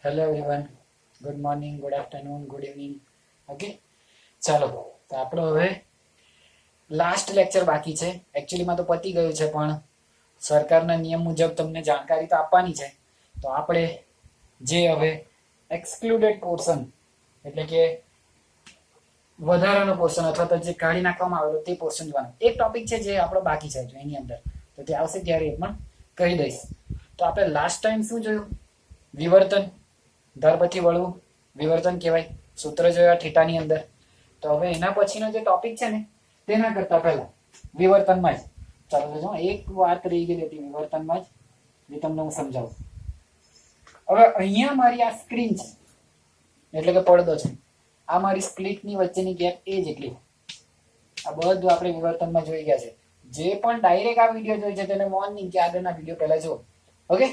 Hello everyone, good morning, good afternoon, good evening. Okay, ચાલો તો આપણો હવે લાસ્ટ લેક્ચર બાકી છે. એકચ્યુઅલીમાં તો પતી ગયું છે, પણ સરકારના નિયમ મુજબ તમને જાણકારી તો આપવાની છે. તો આપણે જે હવે એક્સક્લુડેડ પોર્શન એટલે કે વધારાનો પોર્શન અથવા તો જે કાઢી નાખવામાં આવેલો તે પોર્શન જોવાનો એક ટોપિક છે જે આપણો બાકી છે એની અંદર. તો તે આવશે ત્યારે એ પણ કહી દઈશ. તો આપણે લાસ્ટ ટાઈમ શું જોયું? વિવર્તન, ધાર પછી વળવું વિવર્તન કહેવાય. સૂત્ર જોયા થીટાની અંદર. તો હવે એના પછીનો જે ટોપિક છે ને તેના કરતા પહેલા વિવર્તનમાં જ ચાલો જો એક વાત રહી ગઈ હતી વિવર્તનમાં જ, જે તમને હું સમજાવું. હવે અહીંયા મારી આ સ્ક્રીન છે એટલે કે પડદો છે. આ મારી સ્પ્લિટની વચ્ચેની ગેપ એ જ એટલી. આ બધું આપણે વિવર્તનમાં જોઈ ગયા છે. જે પણ ડાયરેક્ટ આ વિડીયો જોઈ છે તેને મોર્નિંગ કે આગળના વિડીયો પહેલા જુઓ. ઓકે,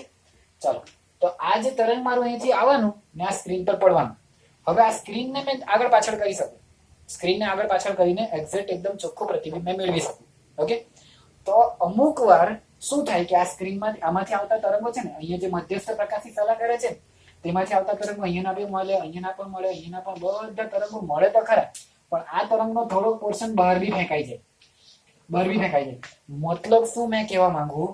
ચાલો. તો આ જે તરંગ મારું અહીંથી આવવાનું ને આ સ્ક્રીન પર પડવાનું. હવે આ સ્ક્રીનને મેં આગળ પાછળ કરી શકું. સ્ક્રીનને આગળ પાછળ કરીને એક્ઝેક્ટ એકદમ ચોખ્ખું પ્રતિબિંબ મેં મેળવી શકું. ઓકે, તો અમુક વાર શું થાય કે આ સ્ક્રીનમાં આમાંથી આવતા તરંગો છે ને, અહીંયા જે મધ્યસ્થ પ્રકાશી શલાકારે છે તેમાંથી આવતા તરંગો અહીંયાના બી મળે, અહીંયાના પણ મળે, અહીંયાના પણ બધા તરંગો મળે તો ખરા, પણ આ તરંગનો થોડોક પોર્શન બહાર બી ફેંકાઈ જાય. બહાર બી ફેંકાઈ જાય. મતલબ શું મેં કહેવા માંગુ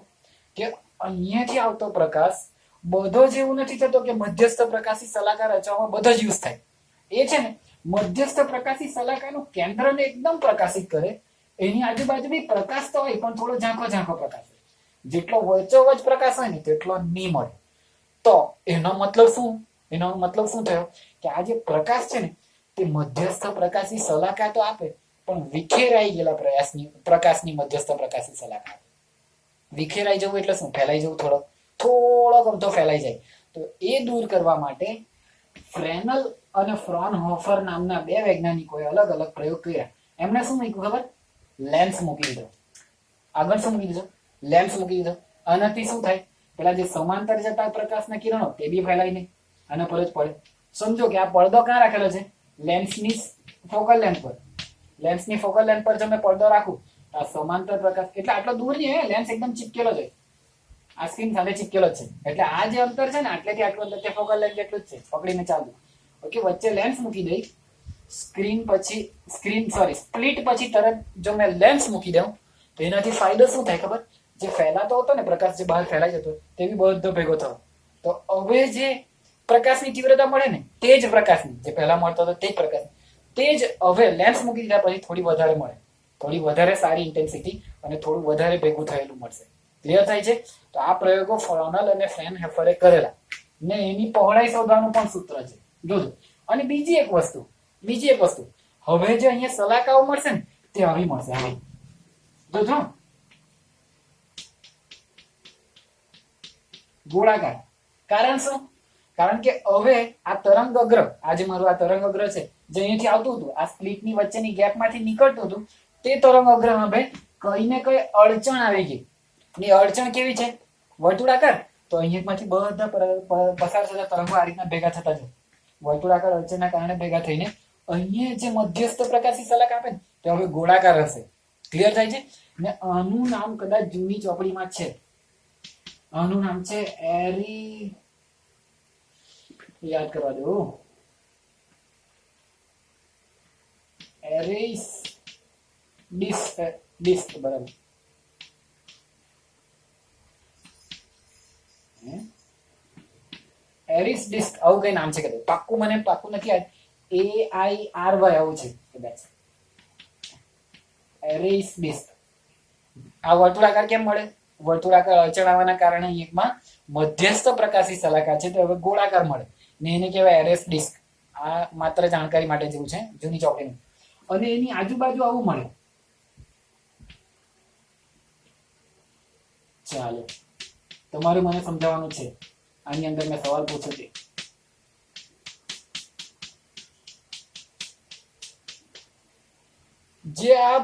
કે અહીંયાથી આવતો પ્રકાશ બધો જ એવું નથી થતો કે મધ્યસ્થ પ્રકાશી શલાકા રચવામાં બધો જ યુઝ થાય. એ છે ને મધ્યસ્થ પ્રકાશી શલાકાનું કેન્દ્રને એકદમ પ્રકાશિત કરે. એની આજુબાજુ બી પ્રકાશ તો હોય પણ થોડો ઝાંખો ઝાંખો પ્રકાશ હોય. જેટલો વચ્ચોવચ પ્રકાશ હોય ને તેટલો નહીં મળે. તો એનો મતલબ શું થયો કે આ જે પ્રકાશ છે ને તે મધ્યસ્થ પ્રકાશી શલાકા તો આપે, પણ વિખેરાઈ ગયેલા પ્રકાશની મધ્યસ્થ પ્રકાશી શલાકા. વિખેરાઈ જવું એટલે શું? ફેલાઈ જવું. થોડો ગમતો ફેલાઈ જાય. તો એ દૂર કરવા માટે ફ્રેનલ અને ફ્રોનહોફર નામના બે વૈજ્ઞાનિકોએ અલગ અલગ પ્રયોગ કર્યા. એમણે શું મૂક્યું ખબર? લેન્સ મૂકી દીધો. આગળ શું મૂકી દીધો? લેન્સ મૂકી દીધો. આનાથી શું થાય? પેલા જે સમાંતર જતા પ્રકાશના કિરણો તે બી ફેલાય નહીં, આના પર જ પડે. સમજો કે આ પડદો ક્યાં રાખેલો છે? લેન્સની ફોકલ લેન્થ પર. લેન્સની ફોકલ લેન્થ પર જો મેં પડદો રાખું તો આ સમાંતર પ્રકાશ એટલે આટલો દૂર નહીં, લેન્સ એકદમ ચીપકેલો છે, આ સ્ક્રીન સાથે ચીપકેલો જ છે. એટલે આ જે અંતર છે ને આટલેથી આટલું અંતર તે ફોકલ લેન્થ જેટલું જ છે. પકડીને ચાલુ. ઓકે, વચ્ચે લેન્સ મૂકી દઈ. સ્પ્લિટ પછી તરત જો મેં લેન્સ મૂકી દઉં તો એનાથી ફાયદો શું થાય ખબર? જે ફેલાતો હતો ને પ્રકાશ, જે બહાર ફેલાઈ જતો તે બી બધો ભેગો થયો. તો હવે જે પ્રકાશની તીવ્રતા મળે ને તે જ પ્રકાશની, જે પહેલા મળતો હતો તે જ પ્રકાશ, તે જ હવે લેન્સ મૂકી દીધા પછી થોડી વધારે મળે. થોડી વધારે સારી ઇન્ટેન્સિટી અને થોડું વધારે ભેગું થયેલું મળશે. ક્લિયર થાય છે? તો આ પ્રયોગો ફ્રોનલ અને ફ્રેનહોફરે કરેલા ને એની પહોળાઈ શોધવાનું પણ સૂત્ર છે. જોજો. અને બીજી એક વસ્તુ હવે જે અહીંયા શલાકાઓ મળશે ને તે આવી મળશે. આવી જોજો, ગોળાકાર. કારણ શું? કારણ કે હવે આ તરંગ અગ્ર, આજે મારું આ તરંગ અગ્ર છે જે અહીંથી આવતું હતું, આ સ્પ્લિટની વચ્ચેની ગેપમાંથી નીકળતું હતું, તે તરંગ અગ્રમાં ભાઈ કઈ ને કઈ અડચણ આવી ગઈ. ની અડચણ કેવી છે? વર્તુળાકાર. તો અહીંયામાંથી બધા પસાર થતા તરંગો આ રીતના ભેગા થતા જાય. વર્તુળાકાર અડચણના કારણે ભેગા થઈને અહીંયા જે મધ્યસ્થ પ્રકાશી શલાકા આપે ને તે હવે ગોળાકાર હશે. ક્લિયર થાય છે? ને આનું નામ કદાચ જૂની ચોપડીમાં છે. આનું નામ છે યાદ કરવા દો, એરિસ ડિસ્ક. બરાબર, એરિસ ડિસ્ક આવું કઈ નામ છે કદાચ. મને પાક્કું નથી યાદ. AIRY આવું છે કદાચ. એરિસ ડિસ્ક. આ વર્તુળાકાર કેમ મળે? વર્તુળાકાર અડચણ આવવાના કારણે એકમાં મધ્યસ્થ પ્રકાશી શલાકા છે તો હવે ગોળાકાર મળે ને એને કહેવાય એરિસ ડિસ્ક. આ માત્ર જાણકારી માટે જેવું છે, જૂની ચોપડીનું. અને એની આજુબાજુ આવું મળે. ચાલો, તમારું મને સમજાવવાનું છે. આની અંદર મેં સવાલ પૂછ્યો છે. જે આ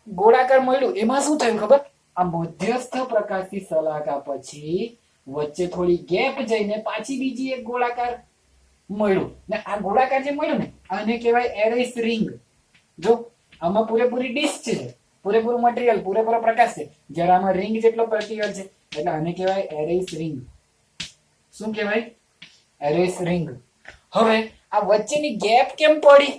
ગોળાકાર મળ્યું એમાં શું થયું ખબર? આ મધ્યસ્થ પ્રકાશી શલાકા પછી વચ્ચે થોડી ગેપ જઈને પાછી બીજી એક ગોળાકાર મળ્યું ને આ ગોળાકાર જે મળ્યું ને આને કહેવાય એરિસ રિંગ. જો આમાં પૂરેપૂરી ડિસ્ક છે, પૂરેપૂરું મટીરિયલ, પૂરેપૂરો પ્રકાશ છે, જ્યારે આમાં રિંગ જેટલો મટીરિયલ છે એટલે આને કહેવાય એરિસ રિંગ. શું કહેવાય? એરેસ રિંગ. હવે આ વચ્ચેની ગેપ કેમ પડી,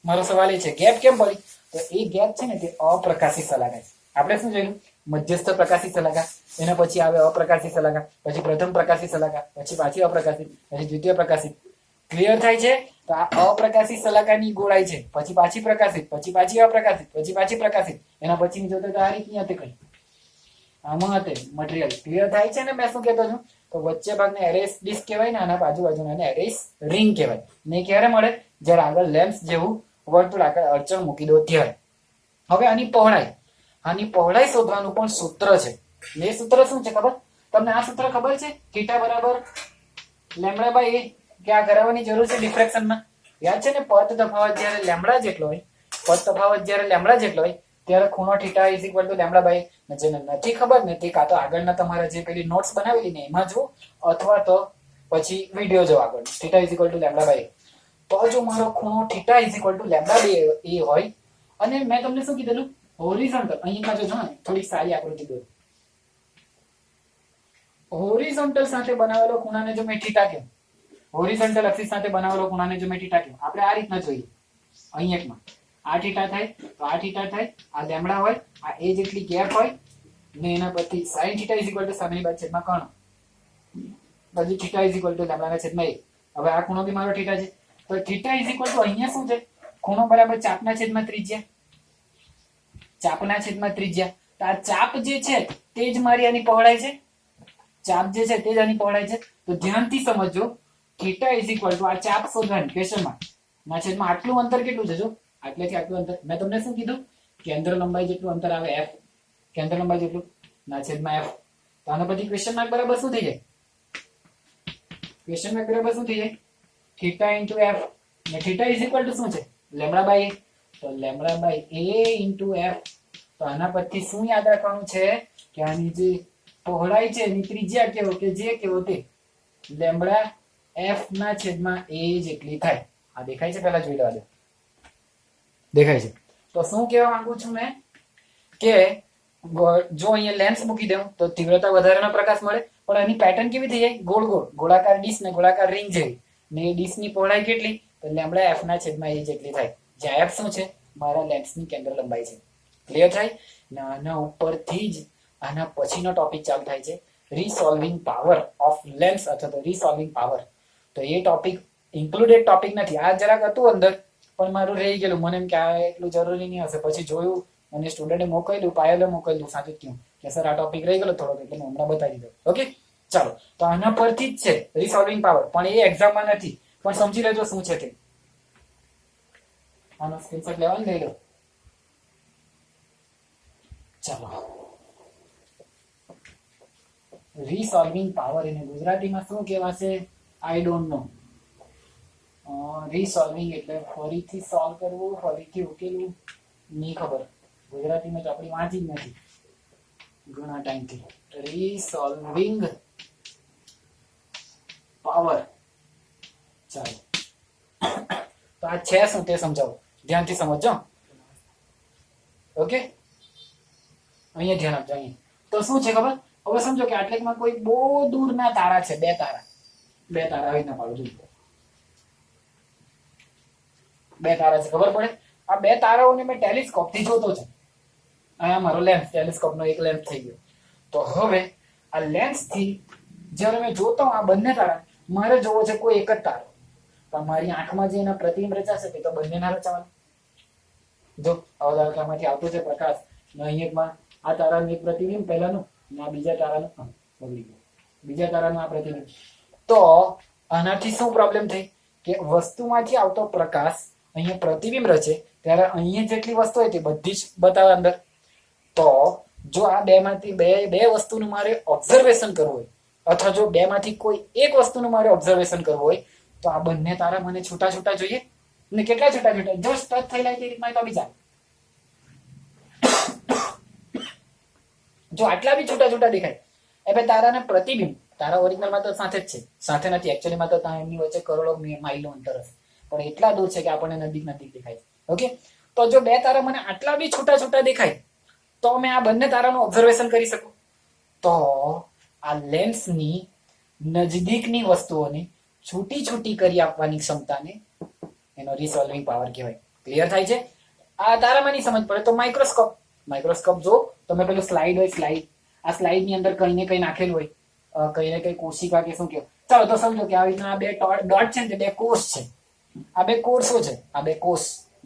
મારો સવાલ એ છે ગેપ કેમ પડી. તો એ ગેપ છે ને તે અપ્રકાશી શલાકા છે. આપણે શું જોયું, મધ્યસ્થ પ્રકાશી શલાકા, એના પછી આવે અપ્રકાશી શલાકા, પછી પ્રથમ પ્રકાશી શલાકા, પછી પાછી અપ્રકાશિત, પછી દ્વિતીય પ્રકાશિત. ક્લિયર થાય છે. તો આ અપ્રકાશી શલાકાની ગોળાઈ છે, પછી પાછી પ્રકાશિત, પછી પાછી અપ્રકાશિત, પછી પાછી પ્રકાશિત. એના પછીની જોતા તો આ રીતની હતી કઈ આમાં હતી મટીરિયલ. ક્લિયર થાય છે ને મેં શું કહેતો છું. તો વચ્ચે ભાગને એરેસ ડિસ્ક કહેવાય ને આના બાજુના એરેસ રિંગ કહેવાય. ને ક્યારે મળે, જ્યારે આગળ લેન્સ જેવું વર્તુળ આગળ અડચણ મૂકી દો ત્યારે. હવે આની પહોળાઈ શોધવાનું પણ સૂત્ર છે. એ સૂત્ર શું છે ખબર તમને? આ સૂત્ર ખબર છે, થીટા બરાબર લેમ્બડા બાય એ. કે આ કરાવવાની જરૂર છે ડિફ્રેક્શનમાં? યાદ છે ને, પદ તફાવત જ્યારે લેમ્બડા જેટલો હોય, ત્યારે ખૂણો theta is equal to lambda by. જેને નથી ખબર ને તે કાં તો આગળના તમારા જે પેલી નોટ્સ બનાવેલી ને એમાં જુઓ, અથવા તો પછી વિડીયો જો આગળ theta is equal to lambda by. તો જો મારો ખૂણો theta is equal to lambda by a હોય, અને મેં તમને શું કીધેલું, હોરિઝોન્ટલ. અહીંયા જો ને થોડી સારી આકૃતિ દોરો. હોરિઝોન્ટલ સાથે બનાવેલો ખૂણાને જો મેં થીટા કહું, હોરિઝોન્ટલ એક્સિસ સાથે બનાવેલો ખૂણાને જો મેં થીટા કહું, આપણે આ રીતના જોઈએ. અહીં એકમાં આ થીટા થાય, તો આ થીટા થાય, આ લેમ્બડા હોય, આ એ જેટલી ગેપ હોય ને એના પછી sin theta is equal two સામેની બાજુ છેદમાં કર્ણ, પછી થીટા ઇઝ ઇક્વલ ટુ લેમ્બડાના છેદમાં એ. હવે આ ખૂણો બી મારો થીટા છે, તો થીટા ઇઝ ઇક્વલ ટુ અહીંયા શું છે, ખૂણો બરાબર ચાપના છેદમાં ત્રિજ્યા. ચાપના છેદમાં ત્રિજ્યા. તો આ ચાપ જે છે તે જ મારી આની પહોળાઈ છે. ચાપ જે છે તે જ આની પહોળાઈ છે. તો ધ્યાનથી સમજજો, થીટા ઇઝ ઇક્વલ ટુ આ ચાપ શોધવાની ક્વેશ્ચનમાં ના છેદમાં આટલું અંતર કેટલું છે, જો આટલેથી આટલું અંતર. મેં તમને શું કીધું, કેન્દ્ર લંબાઈ જેટલું અંતર આવે f, કેન્દ્ર લંબાઈ જેટલું ના છેદમાં f. તો આના પછી ક્વેશ્ચન માર્ક બરાબર શું થઈ જાય, ક્વેશ્ચન માર્ક બરાબર શું થઈ જાય, થીટા ઇન્ટુ f. ને થીટા ઇઝ ઇક્વલ ટુ શું છે, લેમ્બડા બાય a. તો lambda by a into f. તો આના પરથી શું યાદ રાખવાનું છે કે આની જે પહોળાઈ છે એની ત્રિજ્યા કેવો કે જે કેવો તે લેમ્બડા f ના છેદમાં a જેટલી થાય. આ દેખાય છે, પહેલા જોઈ લેવા દો, દેખાય છે. તો શું કહેવા માંગુ છું મેં કે જો અહીંયા લેન્સ મૂકી દઉં તો તીવ્રતા વધારેનો પ્રકાશ મળે, પણ એની પેટર્ન કેવી થઈ જાય, ગોળ ગોળ, ગોળાકાર ડીશ ને ગોળાકાર રિંગ જેવી. ને એ ડીશની પહોળાઈ કેટલી, તો લેમ્બડા f ના છેદમાં a જેટલી થાય. જ્યાં f શું છે, મારા લેન્સની કેન્દ્ર લંબાઈ છે. ક્લિયર થાય ને? આના ઉપરથી જ આના પછીનો ટોપિક ચાલુ થાય છે, રીસોલ્વિંગ પાવર ઓફ લેન્સ અથવા તો રીસોલ્વિંગ પાવર. તો એ ટોપિક ઇન્ક્લુડેડ ટોપિક નથી. આ જરાક હતું અંદર પણ મારું રહી ગયેલું. મને એમ કે આ એટલું જરૂરી નહીં હશે. પછી જોયું અને સ્ટુડન્ટે મોકલ્યું, પાયલે મોકલ્યું, સાચું કહ્યું કે સર આ ટોપિક રહી ગયેલો થોડોક, એટલે હું હમણાં બતાવી દીધો. ઓકે ચાલો, તો આના પરથી જ છે રીસોલ્વિંગ પાવર, પણ એ એક્ઝામમાં નથી. પણ સમજી લેજો શું છે તે. આનો સ્ક્રીનશોટ લેવાનું લઈ લો. ચાલો, રીસોલ્વિંગ પાવર એને ગુજરાતીમાં શું કહેવાશે, આઈ ડોન્ટ નો. રીસોલ્વિંગ એટલે ફરીથી સોલ્વ કરવું, ફરીથી ઉકેલવું, નહીં ખબર. ગુજરાતીમાં તો આપણી વાંચી જ નથી ઘણા ટાઈમથી. રીસોલ્વિંગ પાવર. ચાલો, તો આ છે શું તે સમજાવો, ધ્યાનથી સમજજો. ઓકે, અહીંયા ધ્યાન આપજો. અહીંયા તો શું છે ખબર, હવે સમજો કે આટલેકમાં કોઈ બહુ દૂરના તારા છે, બે તારા આવી ના પાડો, બે તારા છે, ખબર પડે. આ બે તારાઓને મેં ટેલિસ્કોપ થી જોતો છે. આ મારો લેન્સ, ટેલિસ્કોપ નો એક લેન્સ થઈ ગયો. તો હવે આ લેન્સ થી જ્યારે મેં જોતો આ બંને તારા, મારે જોવો છે કોઈ એક જ તારો. પણ મારી આંખમાં જે એના પ્રતિબિંબ રચાશે તે તો બંનેના રચાવાના. જો આમાંથી આવતો છે પ્રકાશ, અહીંયા આ તારાનું એક પ્રતિબિંબ પહેલાનું, આ બીજા તારાનું બગડી ગયું, બીજા તારાનું આ પ્રતિબિંબ. તો આનાથી શું પ્રોબ્લેમ થઈ કે વસ્તુમાંથી આવતો પ્રકાશ અહીંયા પ્રતિબિંબ રચે ત્યારે અહીંયા જેટલી વસ્તુ હોય તે બધી જ બતાવે અંદર. તો જો આ બેમાંથી બે વસ્તુનું મારે ઓબ્ઝર્વેશન કરવું હોય, અથવા જો બેમાંથી કોઈ એક વસ્તુનું મારે ઓબ્ઝર્વેશન કરવું હોય, તો આ બંને તારા મને છૂટા છૂટા જોઈએ. ને કેટલા છૂટા છૂટા, જો ટચ થયેલા તે રીતના તો બીજા. જો આટલા બી છૂટા છૂટા દેખાય, એટલે તારાના પ્રતિબિંબ, તારા ઓરિજિનલમાં તો સાથે જ છે, સાથે નથી એકચ્યુઅલીમાં તો એમની વચ્ચે કરોડો માઇલનો અંતર હશે, પણ એટલા દૂર છે કે આપણને નજીક નજીક દેખાય છે. ઓકે, તો જો બે તારા મને આટલા બી છૂટા છૂટા દેખાય તો મેં આ બંને તારાનું ઓબ્ઝર્વેશન કરી શકું. તો આ લેન્સની નજદીકની વસ્તુઓને છૂટી છૂટી કરી આપવાની ક્ષમતાને એનો રિસોલ્વિંગ પાવર કહેવાય. ક્લિયર થાય છે? આ તારામાં નહીં સમજ પડે તો માઇક્રોસ્કોપ જો તમે પેલું સ્લાઇડ હોય, સ્લાઇડ, આ સ્લાઇડ ની અંદર કઈ ને કઈ નાખેલું હોય, કઈ ને કઈ કોશિકા કે શું કહો, ચાલો તો સમજો કે આવી રીતના બે ડોટ છે ને, બે કોષ છે. આ બે કોષો છે, આ બે કોષ,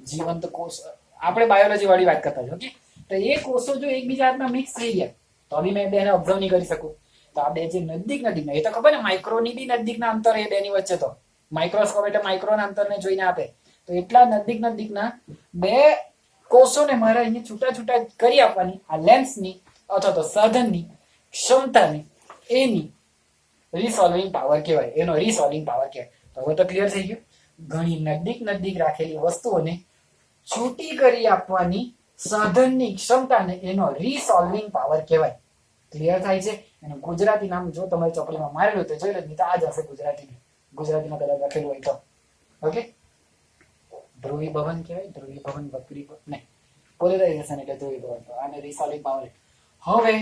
જીવંત કોષ. આપણે બાયોલોજી વાળી વાત કરતા ઓકે. તો એ કોષો જો એકબીજા હાથમાં મિક્સ થઈ ગયા તો બી મેં બેને ઓબ્ઝર્વ નહીં કરી શકું. તો આ બે જે નજીકના, એ તો ખબર ને, માઇક્રોની બી નજીકના અંતર એ બેની વચ્ચે, તો માઇક્રોસ્કોપ એટલે માઇક્રોના અંતરને જોઈને આપે. તો એટલા નજીકના બે કોષોને મારે અહીંયા છૂટા છૂટા કરી આપવાની આ લેન્સની અથવા તો સાધનની ક્ષમતાને એની રિસોલ્વિંગ પાવર કહેવાય, એનો રિસોલ્વિંગ પાવર કહેવાય. તો હવે તો ક્લિયર થઈ ગયું. ઘણી નજીક રાખેલી વસ્તુઓને છૂટી કરી આપવાની સાધનની ક્ષમતાને એનો રિસોલ્વિંગ પાવર કહેવાય. ક્લિયર થાય છે? એનું ગુજરાતી નામ જો તમારી ચોપડીમાં મારેલું તો જોઈ લો, નહીં તો આ જ હશે ગુજરાતીમાં કદાચ લખેલું હોય તો. ઓકે, ધ્રુવી ભવન કહેવાય, ધ્રુવી ભવન બકરી નહીં, પોલરાઇઝેશન એટલે ધ્રુવી ભવન. આને રિસોલ્વિંગ પાવર. હવે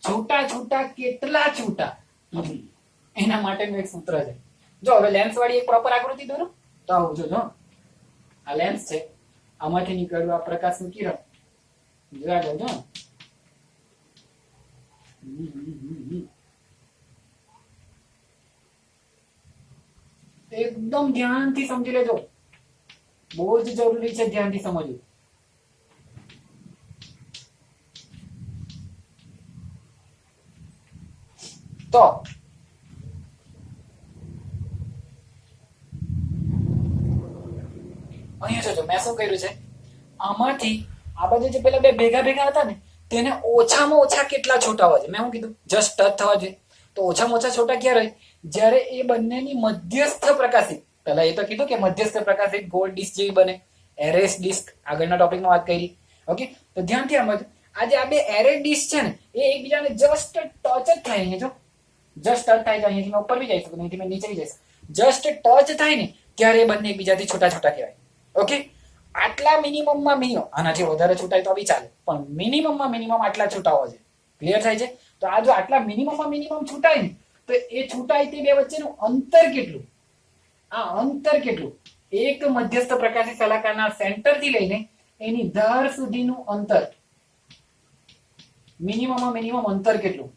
છૂટા કેટલા છૂટા, એના માટેનું એક સૂત્ર છે. જો હવે લેન્સ વાળી એક પ્રોપર આકૃતિ દોરું તો આવું જો, આ લેન્સ છે, આમાંથી નીકળ્યું આ પ્રકાશનું કિરણ, જોયા જો એકદમ ધ્યાનથી સમજી લેજો, બહુ જ જરૂરી છે ધ્યાનથી સમજવું. તો અહીંયા જોજો મેં શું કર્યું છે, આમાંથી આ બધું જે પેલા બે ભેગા હતા ને તેને ઓછામાં ઓછા કેટલા છોટા હોય છે, મેં શું કીધું, જસ્ટ ટચ થવા જોઈએ. તો ઓછામાં ઓછા છોટા ક્યારે હોય? જ્યારે એ બંનેની મધ્યસ્થ પ્રકાશિત, પહેલા એ તો કીધું કે મધ્યસ્થ પ્રકાશિત ગોળ ડિસ્ક જેવી બને, એરેસ ડિસ્ક, આગળના ટોપિકમાં વાત કરી. ઓકે, તો ધ્યાનથી સમજો, આજે આ બે એરે ડિસ્ક છે ને એ એકબીજાને જસ્ટ ટચ જ થાય. અહીંયા જો જસ્ટ ટચ થાય, અહીંયાથી મેં ઉપર બી જઈ શકું, અહીંથી મેં નીચે બી જઈશ. જસ્ટ ટચ થાય ને ત્યારે એ બંને એકબીજાથી છૂટા કહેવાય. ઓકે, આટલા મિનિમમમાં મિનિમમ, આનાથી વધારે છૂટાય તો બી ચાલે, પણ મિનિમમમાં મિનિમમ આટલા છૂટા હોવા જોઈએ. ક્લિયર થાય છે? તો આ જો આટલા મિનિમમમાં મિનિમમ છૂટાય ને તો એ છૂટાય તે બે વચ્ચેનું અંતર કેટલું? આ અંતર કેટલું? એક મધ્યસ્થ પ્રકાશી શલાકાના સેન્ટરથી લઈને એની ધાર સુધીનું અંતર, મિનિમમમાં મિનિમમ અંતર કેટલું?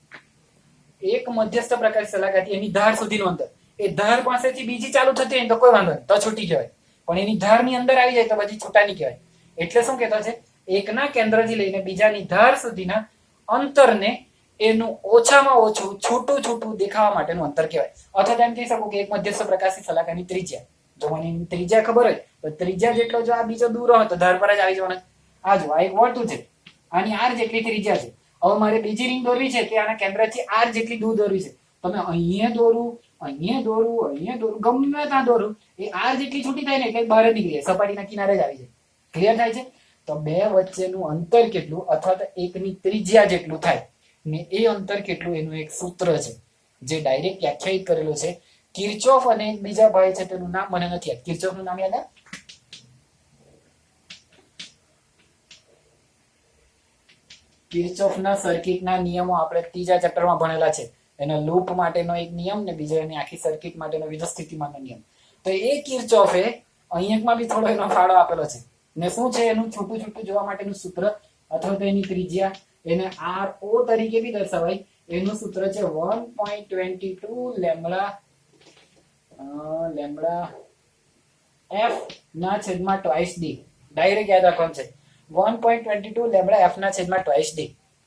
એક મધ્યસ્થ પ્રકાશી શલાકાથી એની ધાર સુધીનું અંતર. એ ધાર પાસેથી બીજી ચાલુ થતી હોય તો કોઈ વાંધો નહીં, તો છૂટી કહેવાય. પણ એની ધારની અંદર આવી જાય તો પછી છૂટા નહીં કહેવાય. એટલે શું કહેતો છે? એકના કેન્દ્રથી લઈને બીજાની ધાર સુધીના અંતરને એનું ઓછામાં ઓછું છૂટું દેખાવા માટેનું અંતર કહેવાય. અથવા એમ કહી શકું કે એક મધ્યસ્થ પ્રકાશી શલાકાની ત્રિજ્યા, જો મને ત્રિજ્યા ખબર હોય તો ત્રિજ્યા જેટલો જો આ બીજો દૂર હોય તો ધાર પર જ આવી જવાનો. આ જો આ એક વર્તુળ છે, આની આર જેટલી ત્રિજ્યા છે. હવે મારે બીજી રીંગ દોરવી છે કે આના કેન્દ્રથી આર જેટલી દૂર દોરવી છે. તમે અહીંયા દોરું, ગમે ત્યાં દોરું, એ આર જેટલી છૂટી થાય ને એટલે બહાર જ નીકળી જાય, સપાટીના કિનારે જ આવી જાય. ક્લિયર થાય છે? તો બે વચ્ચેનું અંતર કેટલું અથવા તો એકની ત્રિજ્યા જેટલું થાય ને એ અંતર કેટલું, એનું એક સૂત્ર છે જે ડાયરેક્ટ વ્યાખ્યાયિત કરેલું છે. કિર્ચોફ અને એક બીજા ભાઈ છે, તેનું નામ મને નથી યાદ. કિર્ચોફનું નામ યાદ? કિર્ચોફના સર્કિટના નિયમો આપણે ત્રીજા ચેપ્ટરમાં ભણેલા છે. એનો લૂપ માટેનો એક નિયમ ને બીજો એની આખી સર્કિટ માટેનો વિદ્યુત સ્થિતિમાનનો નિયમ. તો એ કિર્ચોફે અહીંયામાં બી થોડો એનો ફાળો આપેલો છે. ને શું છે એનું છૂટું જોવા માટેનું સૂત્ર અથવા તો એની ત્રિજ્યા, એને RO તરીકે બી દર્શાવાય. એનું સૂત્ર છે 1.22 લેમ્બડા f ના છેદમાં ટ્વાઇસ d. ડાયરેક્ટ યાદ રાખવાનું છે 1.22 લેમ્બડા f ના છેદમાં ટ્વાઇસ d.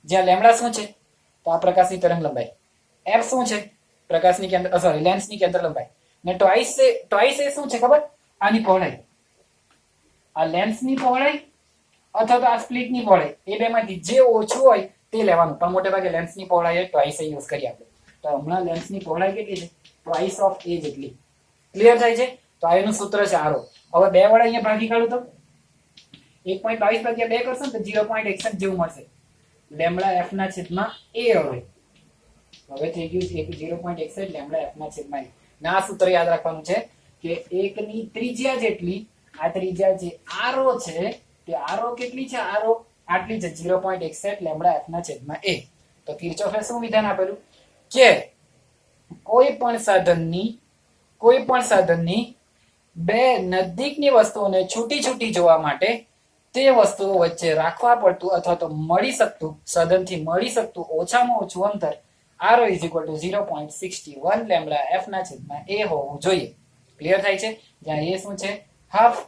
જ્યાં લેમ્બડા શું છે? તો આ પ્રકાશની તરંગ લંબાઈ. f શું છે? પ્રકાશની કેન્દ્ર, સોરી લેન્સની કેન્દ્ર લંબાઈ. ને ટ્વાઇસ એ શું છે ખબર? આની પહોળાઈ, આ લેન્સની પહોળાઈ અથવા તો આ સ્પ્લિટની પહોળાઈ, એ બેમાંથી જે ઓછું હોય તે લેવાનું. પણ મોટે ભાગે લેન્સની પહોળાઈ ટ્વાઇસ યુઝ કરીએ આપણે. તો હમણાં લેન્સની પહોળાઈ કેટલી છે? ટ્વાઇસ ઓફ એ જેટલી. ક્લિયર થાય છે? તો આ એનું સૂત્ર છે RO. હવે બે વડે અહીંયા ભાગી કાઢું તો 1.22 ભાગ્યા 2 કરશો ને તો 0.61 જેવું મળશે. લેમ્બડા f ના છેદમાં a. હવે થઈ ગયું 0.61 લેમ્બડા f ના છેદમાં a. ના સૂત્ર યાદ રાખવાનું છે કે એકની ત્રિજ્યા જેટલી, આ ત્રિજ્યા જે RO છે તે RO કેટલી છે? RO આટલી છે 0.61 લેમ્બડા f ના છેદમાં a. તો કિર્ચોફે શું વિધાન આપેલું કે કોઈ પણ સાધનની કોઈ પણ સાધનની બે નજીકની વસ્તુઓને છૂટી છૂટી જોવા માટે તે વસ્તુઓ વચ્ચે રાખવા પડતું અથવા તો મળી શકતું સાધનથી મળી શકતું ઓછામાં ઓછું અંતર r is equal to 0.61 lambda f ના છેદમાં a હોવું જોઈએ. ક્લિયર થાય છે? જ્યાં a શું છે? હાફ,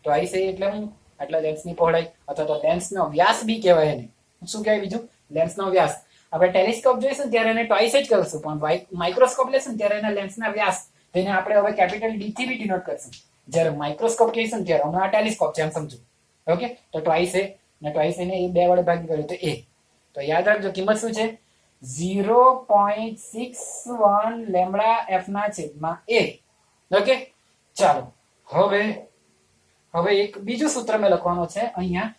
ટ્વાઇસ a એટલે હું આટલા લેન્સની પહોળાઈ અથવા તો લેન્સનો વ્યાસ બી કહેવાય એને. શું કહેવાય બીજું? લેન્સનો વ્યાસ. આપણે ટેલિસ્કોપ જોઈશું ત્યારે એને ટ્વાઇસ જ કરશું, પણ માઇક્રોસ્કોપ લેશું ત્યારે એના લેન્સના વ્યાસ તેને આપણે હવે કેપિટલ D થી બી ડિનોટ કરશું. જ્યારે માઇક્રોસ્કોપ કહીશું ત્યારે હમણાં ટેલિસ્કોપ છે એમ સમજો. ઓકે, તો ટ્વાઇસ a ને ટ્વાઇસ a ને એ બે વડે ભાગી કર્યું તો a. તો યાદ રાખજો કિંમત શું છે? 0.61 લેમ્બડા f ના છેદમાં a. ઓકે, ચાલો હવે એક બીજું સૂત્ર મેં લખવાનો છે અહીંયા.